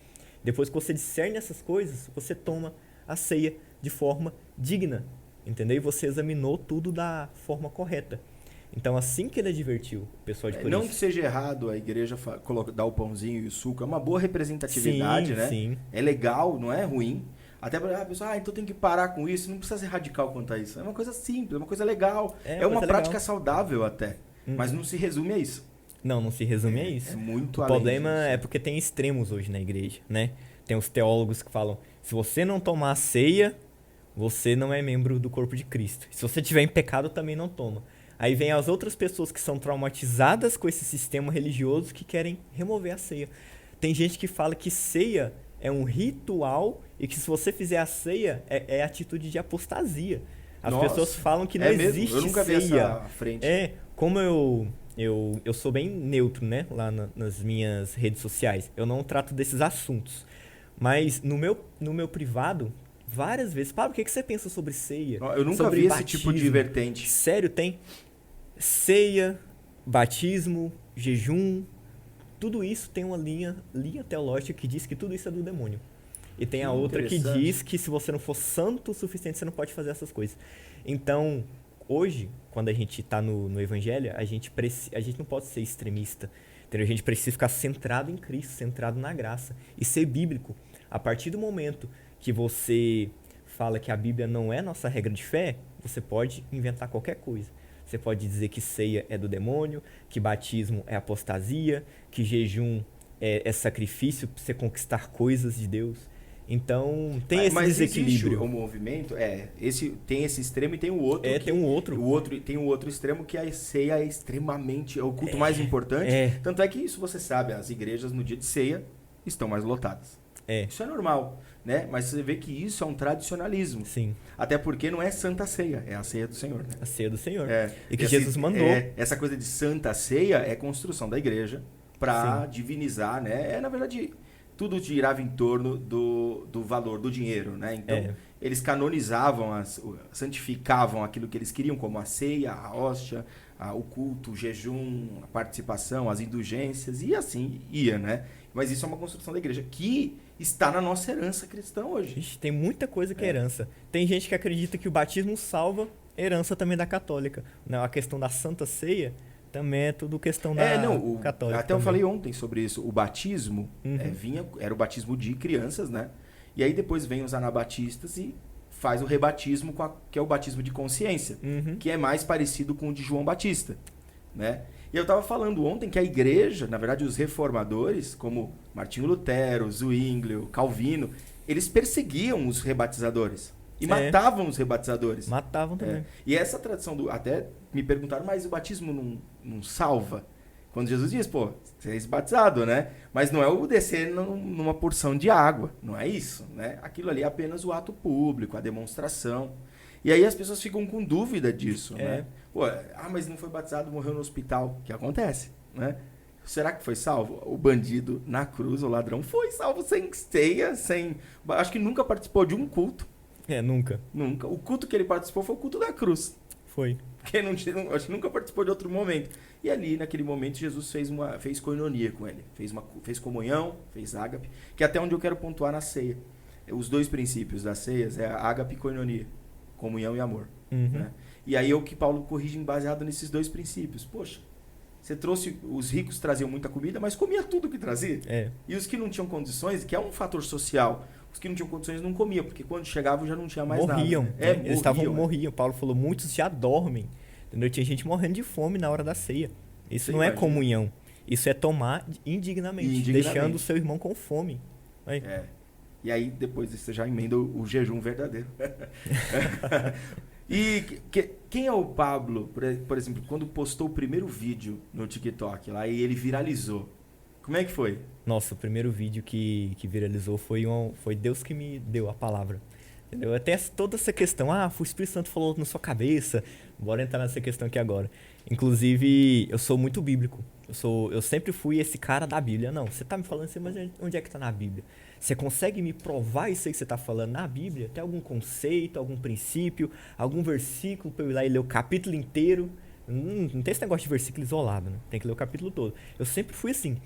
Depois que você discerne essas coisas, você toma a ceia de forma digna, entendeu? E você examinou tudo da forma correta. Então, assim que ele advertiu o pessoal de Corinto...
Não que seja errado a igreja dar o pãozinho e o suco, é uma boa representatividade, né?
Sim.
É legal, não é ruim. Até para a pessoa, então tem que parar com isso, não precisa ser radical quanto a isso. É uma coisa simples, é uma coisa legal. É uma prática legal. Saudável até, mas não se resume a isso.
Não se resume a isso.
É muito
o
além
problema
disso.
É porque tem extremos hoje na igreja, né? Tem os teólogos que falam, se você não tomar a ceia, você não é membro do corpo de Cristo. Se você tiver em pecado, também não toma. Aí vem as outras pessoas que são traumatizadas com esse sistema religioso que querem remover a ceia. Tem gente que fala que ceia é um ritual e que se você fizer a ceia é atitude de apostasia. As pessoas falam que não existe ceia.
Eu nunca vi essa frente.
Como eu sou bem neutro, né, lá nas minhas redes sociais. Eu não trato desses assuntos. Mas no meu privado, várias vezes, Pablo, o que você pensa sobre ceia?
Eu nunca vi esse tipo de vertente.
Sério, tem ceia, batismo, jejum, tudo isso tem uma linha teológica que diz que tudo isso é do demônio. E tem a outra que diz que se você não for santo o suficiente, você não pode fazer essas coisas. Então, hoje, quando a gente está no Evangelho, a gente não pode ser extremista. Entendeu? A gente precisa ficar centrado em Cristo, centrado na graça. E ser bíblico. A partir do momento que você fala que a Bíblia não é nossa regra de fé, você pode inventar qualquer coisa. Você pode dizer que ceia é do demônio, que batismo é apostasia, que jejum é sacrifício para você conquistar coisas de Deus. Então, tem esse desequilíbrio.
Mas o movimento, tem esse extremo e tem o outro.
Tem um outro.
Tem o outro extremo que a ceia é extremamente, é o culto mais importante. Tanto é que isso você sabe, as igrejas no dia de ceia estão mais lotadas. Isso é normal, né? Mas você vê que isso é um tradicionalismo.
Sim.
Até porque não é Santa Ceia, é a ceia do Senhor, né?
A ceia do Senhor. E que Jesus mandou.
Essa coisa de Santa Ceia é construção da igreja para divinizar, né? Na verdade, tudo girava em torno do valor do dinheiro, né? Então, eles canonizavam, santificavam aquilo que eles queriam, como a ceia, a hóstia, o culto, o jejum, a participação, as indulgências, e assim ia, né? Mas isso é uma construção da igreja que está na nossa herança cristã hoje.
Ixi, tem muita coisa que é herança. Tem gente que acredita que o batismo salva, herança também da católica. Não, a questão da Santa Ceia também é tudo questão da católica.
Até também. Eu falei ontem sobre isso. O batismo era o batismo de crianças, né? E aí depois vem os anabatistas e faz o rebatismo, que é o batismo de consciência, que é mais parecido com o de João Batista, né? E eu estava falando ontem que a igreja, na verdade os reformadores, como Martinho Lutero, Zwinglio, Calvino, eles perseguiam os rebatizadores e matavam os rebatizadores.
Matavam também.
E essa tradição até me perguntaram, mas o batismo não salva? Quando Jesus diz, você é batizado, né? Mas não é o descer numa porção de água, não é isso, né? Aquilo ali é apenas o ato público, a demonstração. E aí as pessoas ficam com dúvida disso, né? Mas não foi batizado, morreu no hospital. O que acontece, né? Será que foi salvo? O bandido na cruz, o ladrão, foi salvo sem ceia, acho que nunca participou de um culto.
Nunca.
Nunca. O culto que ele participou foi o culto da cruz.
Foi.
Porque acho que nunca participou de outro momento. E ali, naquele momento, Jesus fez koinonia com ele. Fez comunhão, fez ágape, que é até onde eu quero pontuar na ceia. Os dois princípios das ceias é a ágape e koinonia. Comunhão e amor. Né? E aí é o que Paulo corrige baseado nesses dois princípios. Poxa, você trouxe... Os ricos traziam muita comida, mas comia tudo que trazia. E os que não tinham condições, que é um fator social, os que não tinham condições não comiam, porque quando chegavam já não tinha mais
morriam,
nada.
Né? Eles morriam. Paulo falou, muitos já dormem. Entendeu? Tinha gente morrendo de fome na hora da ceia. Isso não é comunhão. Isso é tomar indignamente. Deixando o seu irmão com fome.
E aí, depois você já emenda o jejum verdadeiro. E quem é o Pablo, por exemplo, quando postou o primeiro vídeo no TikTok lá e ele viralizou? Como é que foi?
Nossa, o primeiro vídeo que viralizou foi Deus que me deu a palavra. Entendeu? Até toda essa questão, o Espírito Santo falou na sua cabeça. Bora entrar nessa questão aqui agora. Inclusive, eu sou muito bíblico. Eu sempre fui esse cara da Bíblia. Não, você tá me falando assim, mas onde é que tá na Bíblia? Você consegue me provar isso aí que você tá falando na Bíblia? Tem algum conceito, algum princípio, algum versículo pra eu ir lá e ler o capítulo inteiro? Não tem esse negócio de versículo isolado, né? Tem que ler o capítulo todo. Eu sempre fui assim.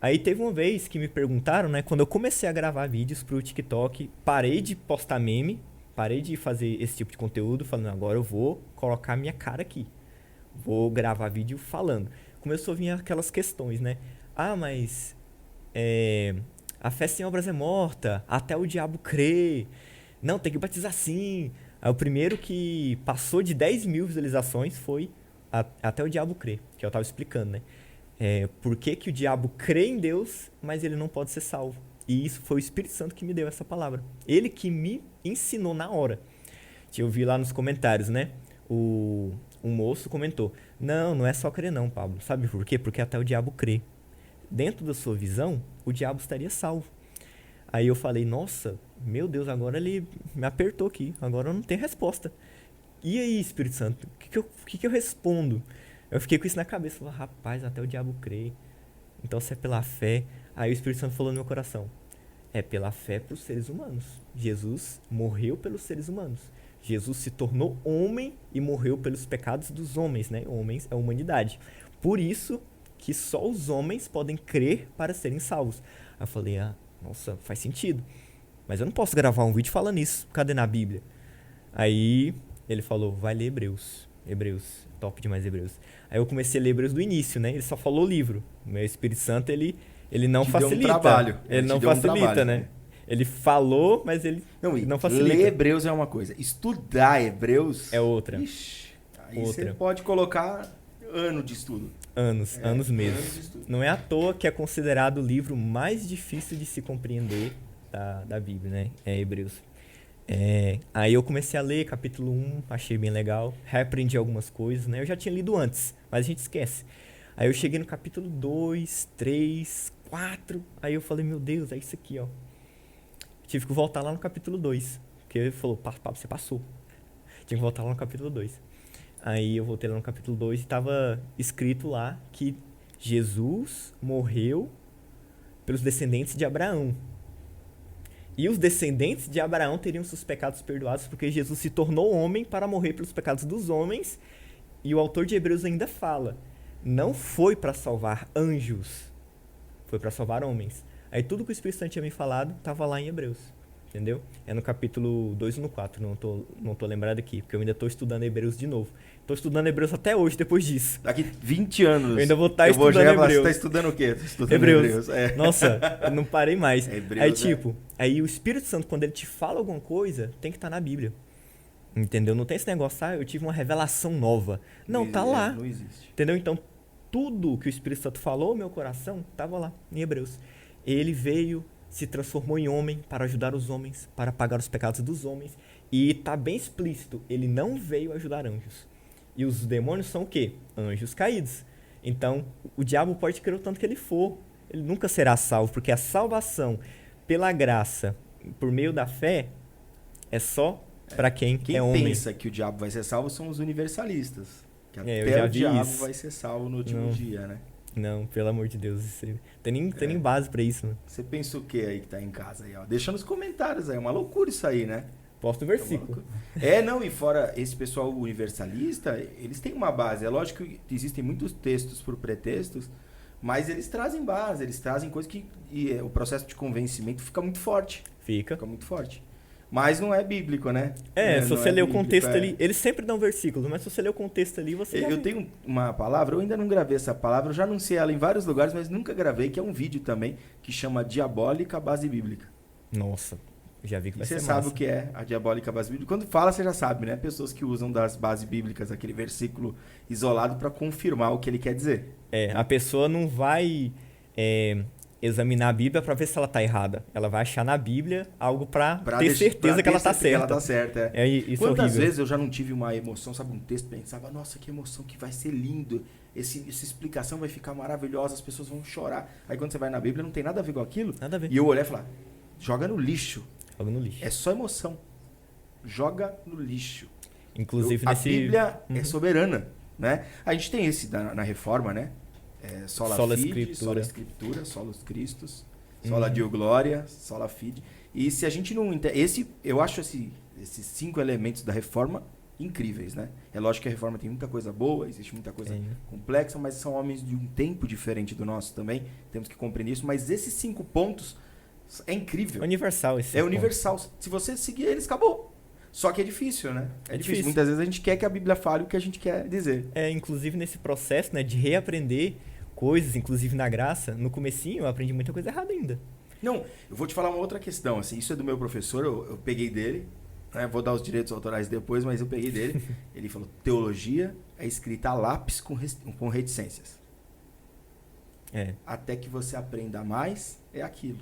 Aí teve uma vez que me perguntaram, né? Quando eu comecei a gravar vídeos pro TikTok, parei de postar meme, parei de fazer esse tipo de conteúdo, falando, agora eu vou colocar minha cara aqui. Vou gravar vídeo falando. Começou a vir aquelas questões, né? Ah, mas a fé sem obras é morta, até o diabo crê. Não, tem que batizar sim. Aí o primeiro que passou de 10 mil visualizações foi até o diabo crê, que eu tava explicando, né? Por que que o diabo crê em Deus, mas ele não pode ser salvo? E isso foi o Espírito Santo que me deu essa palavra. Ele que me ensinou na hora. Eu vi lá nos comentários, né? Um moço comentou, não é só crer não, Pablo. Sabe por quê? Porque até o diabo crê. Dentro da sua visão, o diabo estaria salvo. Aí eu falei, nossa, meu Deus, agora ele me apertou aqui. Agora eu não tenho resposta. E aí, Espírito Santo, o que eu respondo? Eu fiquei com isso na cabeça. Falei, rapaz, até o diabo crê. Então se é pela fé. Aí o Espírito Santo falou no meu coração. É pela fé para os seres humanos. Jesus morreu pelos seres humanos. Jesus se tornou homem e morreu pelos pecados dos homens, né? Homens é a humanidade. Por isso que só os homens podem crer para serem salvos. Aí eu falei, nossa, faz sentido. Mas eu não posso gravar um vídeo falando isso. Cadê na Bíblia? Aí ele falou, vai ler Hebreus. Hebreus, top demais Hebreus. Aí eu comecei a ler Hebreus do início, né? Ele só falou o livro. O meu Espírito Santo, ele não facilita.
Deu um trabalho.
Ele não facilita, né? Ele falou, mas ele não facilita.
Ler Hebreus é uma coisa. Estudar Hebreus...
é outra.
Ixi, aí você pode colocar ano de estudo.
Anos mesmo. Não é à toa que é considerado o livro mais difícil de se compreender da Bíblia, né? É Hebreus. Aí eu comecei a ler capítulo 1, achei bem legal. Reaprendi algumas coisas, né? Eu já tinha lido antes, mas a gente esquece. Aí eu cheguei no capítulo 2, 3, 4. Aí eu falei, meu Deus, é isso aqui, ó. Tive que voltar lá no capítulo 2. Porque ele falou, Pablo, você passou. Tinha que voltar lá no capítulo 2. Aí eu voltei lá no capítulo 2 e estava escrito lá que Jesus morreu pelos descendentes de Abraão. E os descendentes de Abraão teriam seus pecados perdoados porque Jesus se tornou homem para morrer pelos pecados dos homens. E o autor de Hebreus ainda fala, não foi para salvar anjos, foi para salvar homens. Aí tudo que o Espírito Santo tinha me falado estava lá em Hebreus, entendeu? É no capítulo 2 e no 4, não tô lembrado aqui, porque eu ainda estou estudando Hebreus de novo. Estou estudando Hebreus até hoje, depois disso.
Daqui 20 anos.
Eu ainda vou estar estudando Hebreus.
Você está estudando o quê? Estudando Hebreus.
Nossa, eu não parei mais.
Hebreus,
aí o Espírito Santo, quando ele te fala alguma coisa, tem que estar na Bíblia. Entendeu? Não tem esse negócio, eu tive uma revelação nova. Não, tá lá.
Não existe.
Entendeu? Então, tudo que o Espírito Santo falou, meu coração, estava lá, em Hebreus. Ele veio, se transformou em homem para ajudar os homens, para pagar os pecados dos homens. E está bem explícito, ele não veio ajudar anjos. E os demônios são o quê? Anjos caídos. Então, o diabo pode crer o tanto que ele for. Ele nunca será salvo, porque a salvação pela graça, por meio da fé, é só para quem é homem.
Quem pensa que o diabo vai ser salvo são os universalistas. Que até
eu já
o diabo
isso.
vai ser salvo no último dia, né?
Não, pelo amor de Deus. Tem nem base pra isso, né?
Você pensa o que aí que tá em casa aí, ó? Deixa nos comentários aí. É uma loucura isso aí, né?
Posta o versículo.
Não, e fora esse pessoal universalista, eles têm uma base. É lógico que existem muitos textos por pretextos, mas eles trazem base, eles trazem coisas que... E o processo de convencimento fica muito forte.
Fica
muito forte. Mas não é bíblico, né?
Se você ler o contexto ali, eles sempre dão versículos, mas se você ler o contexto ali, você
Eu tenho uma palavra, eu ainda não gravei essa palavra, eu já anunciei ela em vários lugares, mas nunca gravei, que é um vídeo também, que chama Diabólica Base Bíblica.
Nossa, já vi que vai ser massa.
Você sabe o que é a Diabólica Base Bíblica? Quando fala, você já sabe, né? Pessoas que usam das bases bíblicas, aquele versículo isolado para confirmar o que ele quer dizer.
A pessoa não vai... examinar a Bíblia para ver se ela tá errada. Ela vai achar na Bíblia algo para ter certeza que ela tá certa.
Ela tá certa,
Isso
Quantas
horrível.
vezes eu já não tive uma emoção, sabe, um texto, pensava, nossa, que emoção, que vai ser lindo, essa explicação vai ficar maravilhosa, as pessoas vão chorar. Aí quando você vai na Bíblia, não tem nada a ver com aquilo.
Nada a ver.
E eu olhei e falei, joga no lixo.
Joga no lixo.
É só emoção. Joga no lixo.
Inclusive
A Bíblia é soberana, né? A gente tem esse na Reforma, né? Sola Fide, Sola Escritura, Solus Christus, Sola Deo Gloria, Sola Fide. E se a gente não entende... Eu acho esses 5 elementos da reforma incríveis, né? É lógico que a reforma tem muita coisa boa, existe muita coisa complexa, mas são homens de um tempo diferente do nosso também. Temos que compreender isso. Mas esses 5 pontos é incrível.
Universal esse.
É universal. Se você seguir eles, acabou. Só que é difícil, né? É difícil. Muitas vezes a gente quer que a Bíblia fale o que a gente quer dizer.
Inclusive nesse processo, né, de reaprender coisas, inclusive na graça, no comecinho eu aprendi muita coisa errada ainda.
Não, eu vou te falar uma outra questão. Assim, isso é do meu professor, eu peguei dele. Né, vou dar os direitos autorais depois, mas eu peguei dele. Ele falou, teologia é escrita a lápis com reticências. Até que você aprenda mais, é aquilo.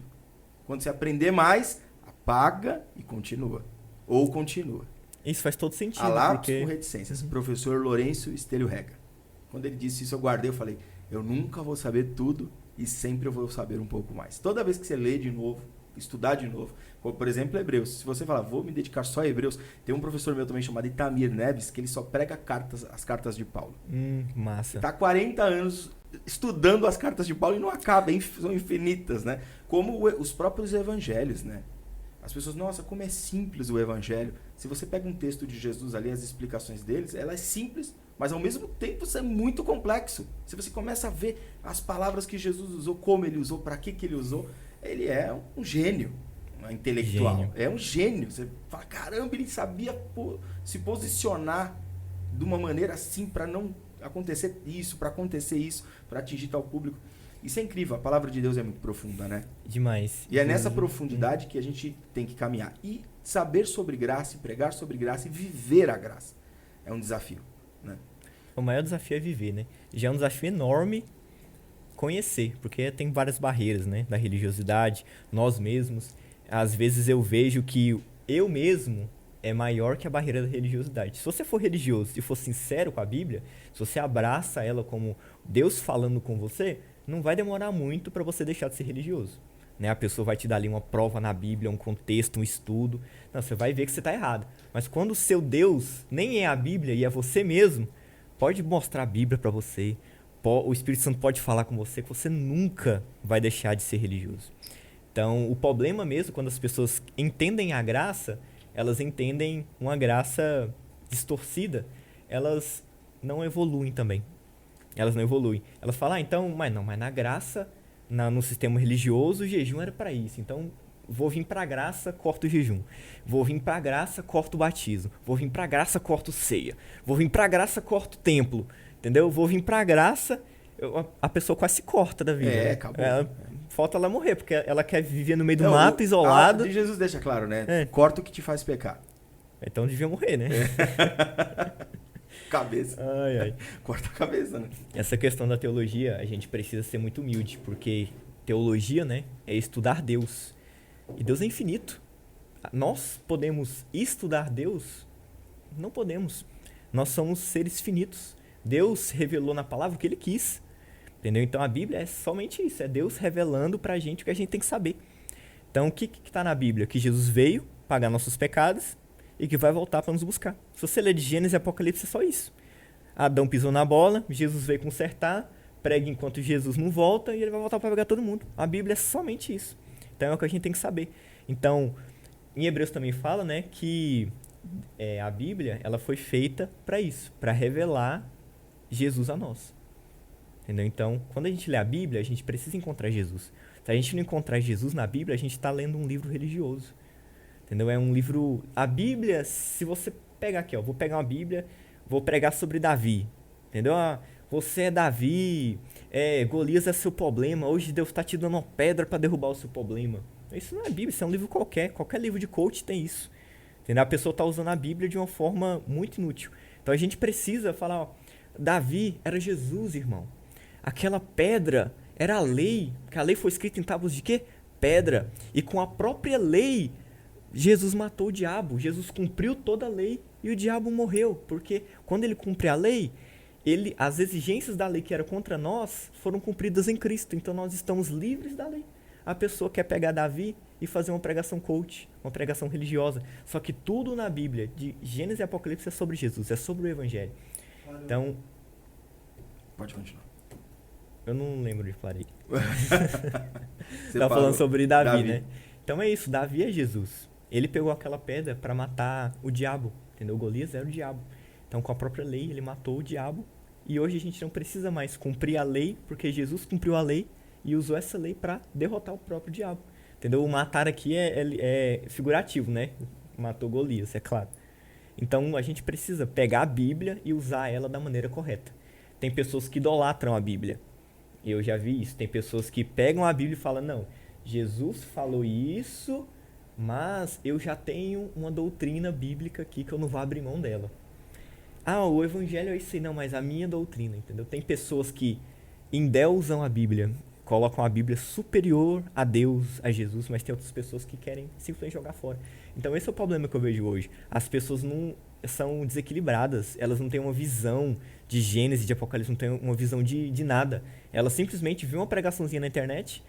Quando você aprender mais, apaga e continua. Ou continua.
Isso faz todo sentido.
A lápis com reticências. Professor Lourenço Estélio Rega. Quando ele disse isso, eu guardei, eu falei, eu nunca vou saber tudo e sempre eu vou saber um pouco mais. Toda vez que você lê de novo, estudar de novo, como por exemplo Hebreus, se você falar, vou me dedicar só a Hebreus, tem um professor meu também chamado Itamir Neves, que ele só prega as cartas de Paulo.
Massa.
Está há 40 anos estudando as cartas de Paulo e não acaba, são infinitas, né? Como os próprios evangelhos, né? As pessoas, nossa, como é simples o evangelho. Se você pega um texto de Jesus ali, as explicações deles, ela é simples, mas ao mesmo tempo isso é muito complexo. Se você começa a ver as palavras que Jesus usou, como ele usou, para que ele usou, ele é um gênio intelectual. Gênio. É um gênio. Você fala, caramba, ele sabia se posicionar de uma maneira assim para não acontecer isso, para acontecer isso, para atingir tal público. Isso é incrível. A palavra de Deus é muito profunda, né?
Demais.
E é nessa profundidade que a gente tem que caminhar. E saber sobre graça, e pregar sobre graça e viver a graça. É um desafio, né?
O maior desafio é viver, né? Já é um desafio enorme conhecer, porque tem várias barreiras, né? Da religiosidade, nós mesmos. Às vezes eu vejo que eu mesmo é maior que a barreira da religiosidade. Se você for religioso e for sincero com a Bíblia, se você abraça ela como Deus falando com você, não vai demorar muito para você deixar de ser religioso. Né? A pessoa vai te dar ali uma prova na Bíblia, um contexto, um estudo. Não, você vai ver que você está errado. Mas quando o seu Deus nem é a Bíblia e é você mesmo, pode mostrar a Bíblia para você. O Espírito Santo pode falar com você que você nunca vai deixar de ser religioso. Então, o problema mesmo, quando as pessoas entendem a graça, elas entendem uma graça distorcida, elas não evoluem também. Elas não evoluem. Elas falam, mas na graça, no sistema religioso, o jejum era para isso. Então, vou vir para a graça, corto o jejum. Vou vir para a graça, corto o batismo. Vou vir para a graça, corto ceia. Vou vir para a graça, corto o templo. Entendeu? Vou vir para a graça, a pessoa quase se corta da vida.
Acabou.
Falta ela morrer, porque ela quer viver no meio do mato, isolada.
Jesus deixa claro, né? Corta o que te faz pecar.
Então devia morrer, né?
Cabeça.
Ai.
Corta a cabeça, né?
Essa questão da teologia, a gente precisa ser muito humilde, porque teologia, né, é estudar Deus. E Deus é infinito. Nós podemos estudar Deus? Não podemos. Nós somos seres finitos. Deus revelou na palavra o que ele quis. Entendeu? Então a Bíblia é somente isso, é Deus revelando pra gente o que a gente tem que saber. Então o que está na Bíblia? Que Jesus veio pagar nossos pecados e que vai voltar para nos buscar. Se você ler de Gênesis e Apocalipse, é só isso. Adão pisou na bola, Jesus veio consertar, prega enquanto Jesus não volta e ele vai voltar para pegar todo mundo. A Bíblia é somente isso. Então é o que a gente tem que saber. Então, em Hebreus também fala, né, que a Bíblia ela foi feita para isso, para revelar Jesus a nós. Entendeu? Então, quando a gente lê a Bíblia, a gente precisa encontrar Jesus. Se a gente não encontrar Jesus na Bíblia, a gente está lendo um livro religioso. Entendeu? É um livro... A Bíblia, se você pegar aqui, vou pegar uma Bíblia, vou pregar sobre Davi. Entendeu? Você é Davi, Golias é seu problema, hoje Deus está te dando uma pedra para derrubar o seu problema. Isso não é Bíblia, isso é um livro qualquer livro de coach tem isso. Entendeu? A pessoa está usando a Bíblia de uma forma muito inútil. Então a gente precisa falar, Davi era Jesus, irmão. Aquela pedra era a lei, que a lei foi escrita em tábuas de quê? Pedra. E com a própria lei, Jesus matou o diabo. Jesus cumpriu toda a lei e o diabo morreu. Porque quando ele cumpre a lei, as exigências da lei que eram contra nós foram cumpridas em Cristo. Então nós estamos livres da lei. A pessoa quer pegar Davi e fazer uma pregação coach, uma pregação religiosa. Só que tudo na Bíblia, de Gênesis e Apocalipse, é sobre Jesus, é sobre o Evangelho. Então...
Pode continuar.
Eu não lembro de falar.
Você
Tava falando
falou.
sobre Davi, né? Então é isso, Davi é Jesus. Ele pegou aquela pedra para matar o diabo, entendeu? Golias era o diabo. Então com a própria lei ele matou o diabo. E hoje a gente não precisa mais cumprir a lei, porque Jesus cumpriu a lei e usou essa lei para derrotar o próprio diabo. Entendeu? O matar aqui é figurativo, né? Matou Golias, é claro. Então a gente precisa pegar a Bíblia e usar ela da maneira correta. Tem pessoas que idolatram a Bíblia. Eu já vi isso. Tem pessoas que pegam a Bíblia e falam, não, Jesus falou isso, mas eu já tenho uma doutrina bíblica aqui que eu não vou abrir mão dela. Ah, o evangelho é isso aí, não, mas a minha doutrina, entendeu? Tem pessoas que endeusam a Bíblia, colocam a Bíblia superior a Deus, a Jesus, mas tem outras pessoas que querem simplesmente jogar fora. Então esse é o problema que eu vejo hoje. As pessoas não são desequilibradas, elas não têm uma visão de Gênesis, de Apocalipse, não têm uma visão de nada. Elas simplesmente vê uma pregaçãozinha na internet,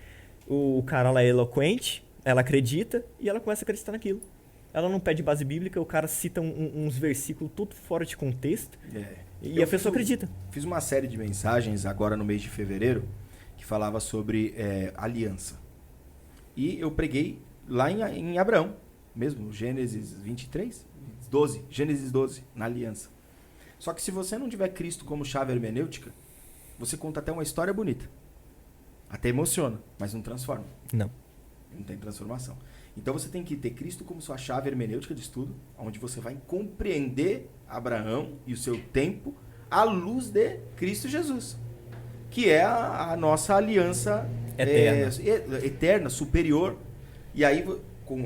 o cara lá é eloquente, ela acredita e ela começa a acreditar naquilo. Ela não pede base bíblica, o cara cita uns versículos tudo fora de contexto e a pessoa acredita.
Fiz uma série de mensagens agora no mês de fevereiro que falava sobre aliança. E eu preguei lá em Abraão, mesmo, Gênesis 23, 12, Gênesis 12, na aliança. Só que se você não tiver Cristo como chave hermenêutica, você conta até uma história bonita. Até emociona, mas não transforma.
Não.
Não tem transformação. Então você tem que ter Cristo como sua chave hermenêutica de estudo, onde você vai compreender Abraão e o seu tempo à luz de Cristo Jesus, que é a nossa aliança eterna, superior. E aí,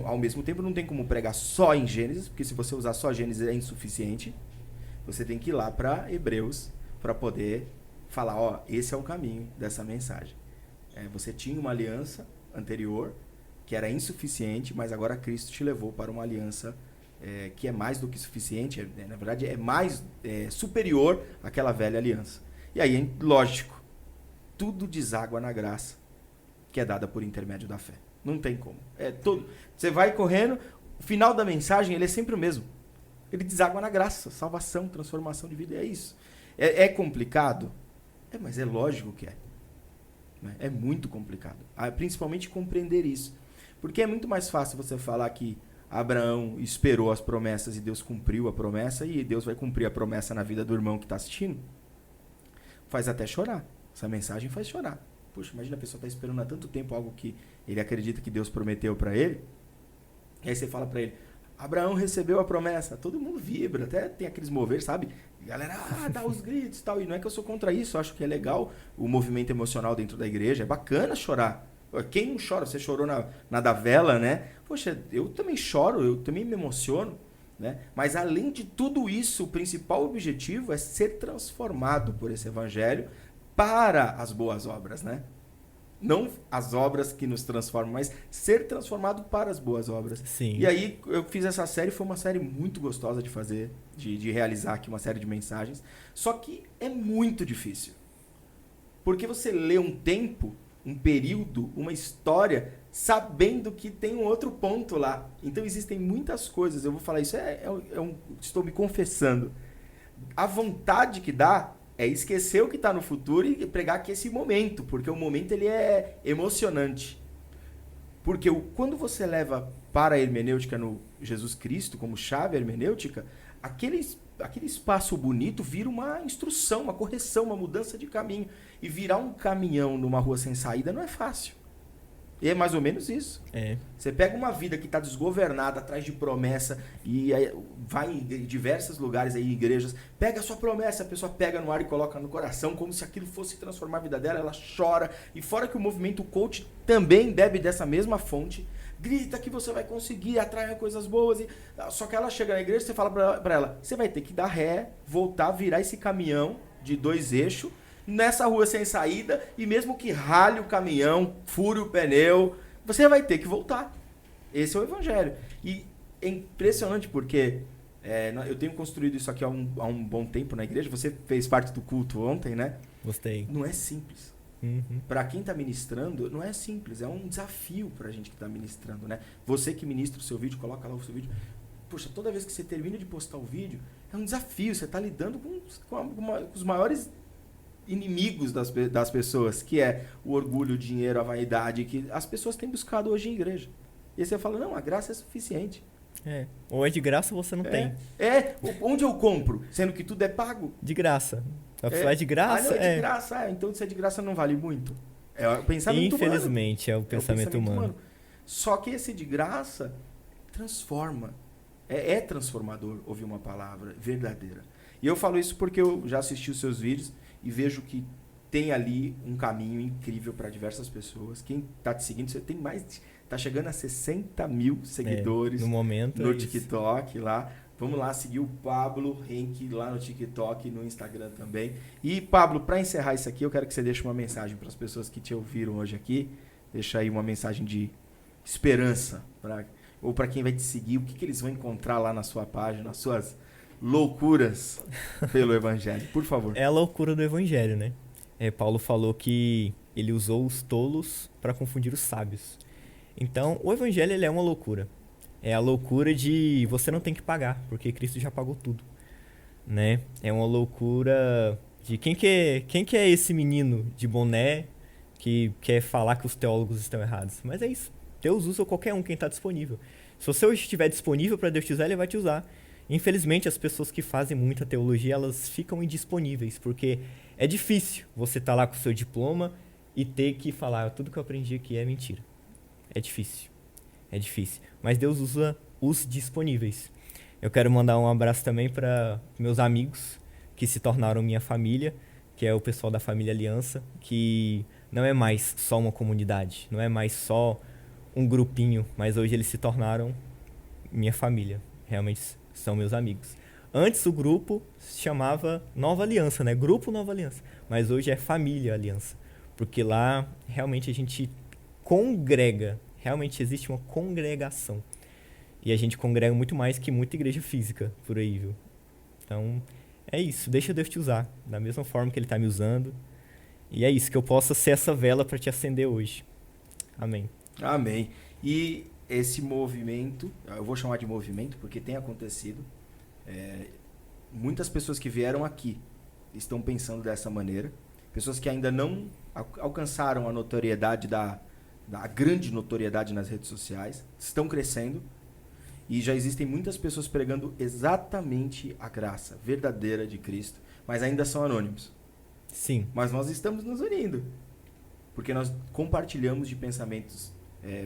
ao mesmo tempo, não tem como pregar só em Gênesis, porque se você usar só Gênesis é insuficiente. Você tem que ir lá para Hebreus para poder falar, ó, esse é o caminho dessa mensagem. Você tinha uma aliança anterior que era insuficiente, mas agora Cristo te levou para uma aliança que é mais do que suficiente, na verdade é mais superior àquela velha aliança. E aí, lógico, tudo deságua na graça que é dada por intermédio da fé. Não tem como. Você vai correndo, o final da mensagem ele é sempre o mesmo. Ele deságua na graça, salvação, transformação de vida, é isso. É complicado? Mas é lógico que é. É muito complicado. Principalmente compreender isso. Porque é muito mais fácil você falar que Abraão esperou as promessas e Deus cumpriu a promessa e Deus vai cumprir a promessa na vida do irmão que está assistindo. Faz até chorar. Essa mensagem faz chorar. Puxa, imagina a pessoa está esperando há tanto tempo algo que ele acredita que Deus prometeu para ele. E aí você fala para ele, Abraão recebeu a promessa. Todo mundo vibra, até tem aqueles mover, sabe? Galera, dá os gritos e tal. E não é que eu sou contra isso, eu acho que é legal o movimento emocional dentro da igreja. É bacana chorar. Quem não chora? Você chorou na da vela, né? Poxa, eu também choro, eu também me emociono, né? Mas além de tudo isso, o principal objetivo é ser transformado por esse evangelho para as boas obras, né? Não as obras que nos transformam, mas ser transformado para as boas obras.
Sim.
E aí eu fiz essa série, foi uma série muito gostosa de fazer, de realizar aqui uma série de mensagens. Só que é muito difícil. Porque você lê um tempo, um período, uma história, sabendo que tem um outro ponto lá. Então existem muitas coisas, eu vou falar isso, estou me confessando. A vontade que dá é esquecer o que está no futuro e pregar aqui esse momento, porque o momento ele é emocionante. Porque quando você leva para a hermenêutica no Jesus Cristo como chave hermenêutica, aquele espaço bonito vira uma instrução, uma correção, uma mudança de caminho. E virar um caminhão numa rua sem saída não é fácil. E é mais ou menos isso. Você pega uma vida que está desgovernada, atrás de promessa, e vai em diversos lugares, aí, igrejas, pega a sua promessa, a pessoa pega no ar e coloca no coração, como se aquilo fosse transformar a vida dela, ela chora. E fora que o movimento coach também bebe dessa mesma fonte, grita que você vai conseguir, atrai coisas boas. Só que ela chega na igreja e você fala para ela, você vai ter que dar ré, voltar, virar esse caminhão de 2 eixos, nessa rua sem saída, e mesmo que rale o caminhão, fure o pneu, você vai ter que voltar. Esse é o evangelho. E é impressionante porque eu tenho construído isso aqui há um bom tempo na igreja. Você fez parte do culto ontem, né?
Gostei.
Não é simples. Para quem está ministrando, não é simples. É um desafio para a gente que está ministrando, né? Você que ministra o seu vídeo, coloca lá o seu vídeo. Poxa, toda vez que você termina de postar o vídeo, é um desafio. Você está lidando com os maiores inimigos das pessoas, que é o orgulho, o dinheiro, a vaidade, que as pessoas têm buscado hoje em igreja. E aí você fala, não, a graça é suficiente.
Ou é de graça ou você não tem.
Onde eu compro? Sendo que tudo é pago.
De graça. É de graça?
Não, é de graça. Então se é de graça não vale muito. É o pensamento humano.
Infelizmente, é o pensamento humano.
Só que esse de graça transforma. É transformador ouvir uma palavra verdadeira. E eu falo isso porque eu já assisti os seus vídeos e vejo que tem ali um caminho incrível para diversas pessoas. Quem está te seguindo, você tem tá chegando a 60 mil seguidores
no momento,
no TikTok lá. Vamos lá seguir o Pablo Henke lá no TikTok e no Instagram também. E Pablo, para encerrar isso aqui, eu quero que você deixe uma mensagem para as pessoas que te ouviram hoje aqui. Deixa aí uma mensagem de esperança ou para quem vai te seguir, o que eles vão encontrar lá na sua página, nas suas loucuras pelo Evangelho. Por favor.
É a loucura do Evangelho, né? Paulo falou que ele usou os tolos para confundir os sábios. Então, o Evangelho ele é uma loucura. É a loucura de você não tem que pagar, porque Cristo já pagou tudo, né? É uma loucura de quem que é esse menino de boné que quer falar que os teólogos estão errados. Mas é isso. Deus usa qualquer um, quem está disponível. Se você hoje estiver disponível para Deus te usar, Ele vai te usar. Infelizmente, as pessoas que fazem muita teologia, elas ficam indisponíveis, porque é difícil você estar lá com o seu diploma e ter que falar, tudo que eu aprendi aqui é mentira. É difícil. É difícil. Mas Deus usa os disponíveis. Eu quero mandar um abraço também para meus amigos que se tornaram minha família, que é o pessoal da família Aliança, que não é mais só uma comunidade, não é mais só um grupinho, mas hoje eles se tornaram minha família. Realmente são meus amigos. Antes o grupo se chamava Nova Aliança, né? Grupo Nova Aliança. Mas hoje é Família Aliança. Porque lá realmente a gente congrega. Realmente existe uma congregação. E a gente congrega muito mais que muita igreja física por aí, viu? Então, é isso. Deixa Deus te usar. Da mesma forma que Ele está me usando. E é isso, que eu possa ser essa vela para te acender hoje. Amém.
Amém. E esse movimento, eu vou chamar de movimento porque tem acontecido. Muitas pessoas que vieram aqui estão pensando dessa maneira. Pessoas que ainda não alcançaram a notoriedade da grande notoriedade nas redes sociais, estão crescendo e já existem muitas pessoas pregando exatamente a graça verdadeira de Cristo, mas ainda são anônimos.
Sim.
Mas nós estamos nos unindo, porque nós compartilhamos de pensamentos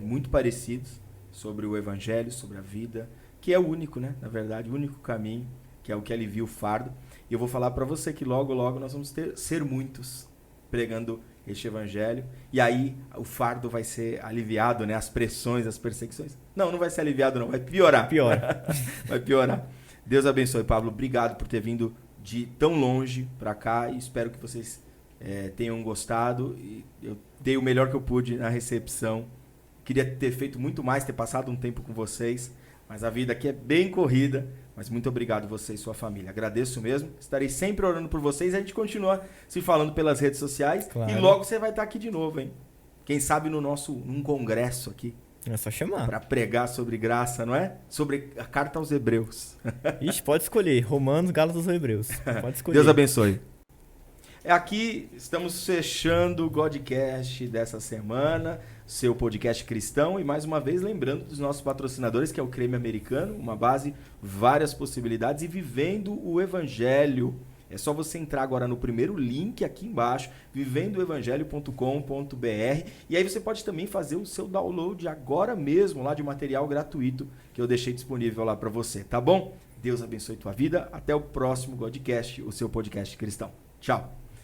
muito parecidos sobre o Evangelho, sobre a vida, que é o único, né? Na verdade, o único caminho, que é o que alivia o fardo. E eu vou falar para você que logo, logo nós vamos ser muitos pregando este Evangelho. E aí o fardo vai ser aliviado, né? As pressões, as perseguições. Não vai ser aliviado não, vai piorar.
Piora.
Vai piorar. Deus abençoe, Pablo. Obrigado por ter vindo de tão longe para cá e espero que vocês tenham gostado. E eu dei o melhor que eu pude na recepção. Queria ter feito muito mais, ter passado um tempo com vocês, mas a vida aqui é bem corrida. Mas muito obrigado você e sua família. Agradeço mesmo. Estarei sempre orando por vocês. A gente continua se falando pelas redes sociais. Claro. E logo você vai estar aqui de novo, hein? Quem sabe num congresso aqui.
É só chamar.
Para pregar sobre graça, não é? Sobre a carta aos Hebreus.
Ixi, pode escolher. Romanos, Gálatas ou Hebreus. Pode escolher.
Deus abençoe. Aqui estamos fechando o Godcast dessa semana, seu podcast cristão, e mais uma vez lembrando dos nossos patrocinadores, que é o Creme Americano, uma base, várias possibilidades, e vivendo o Evangelho. É só você entrar agora no primeiro link aqui embaixo, vivendoevangelho.com.br, e aí você pode também fazer o seu download agora mesmo lá de material gratuito que eu deixei disponível lá para você, tá bom? Deus abençoe tua vida. Até o próximo Godcast, o seu podcast cristão. Tchau.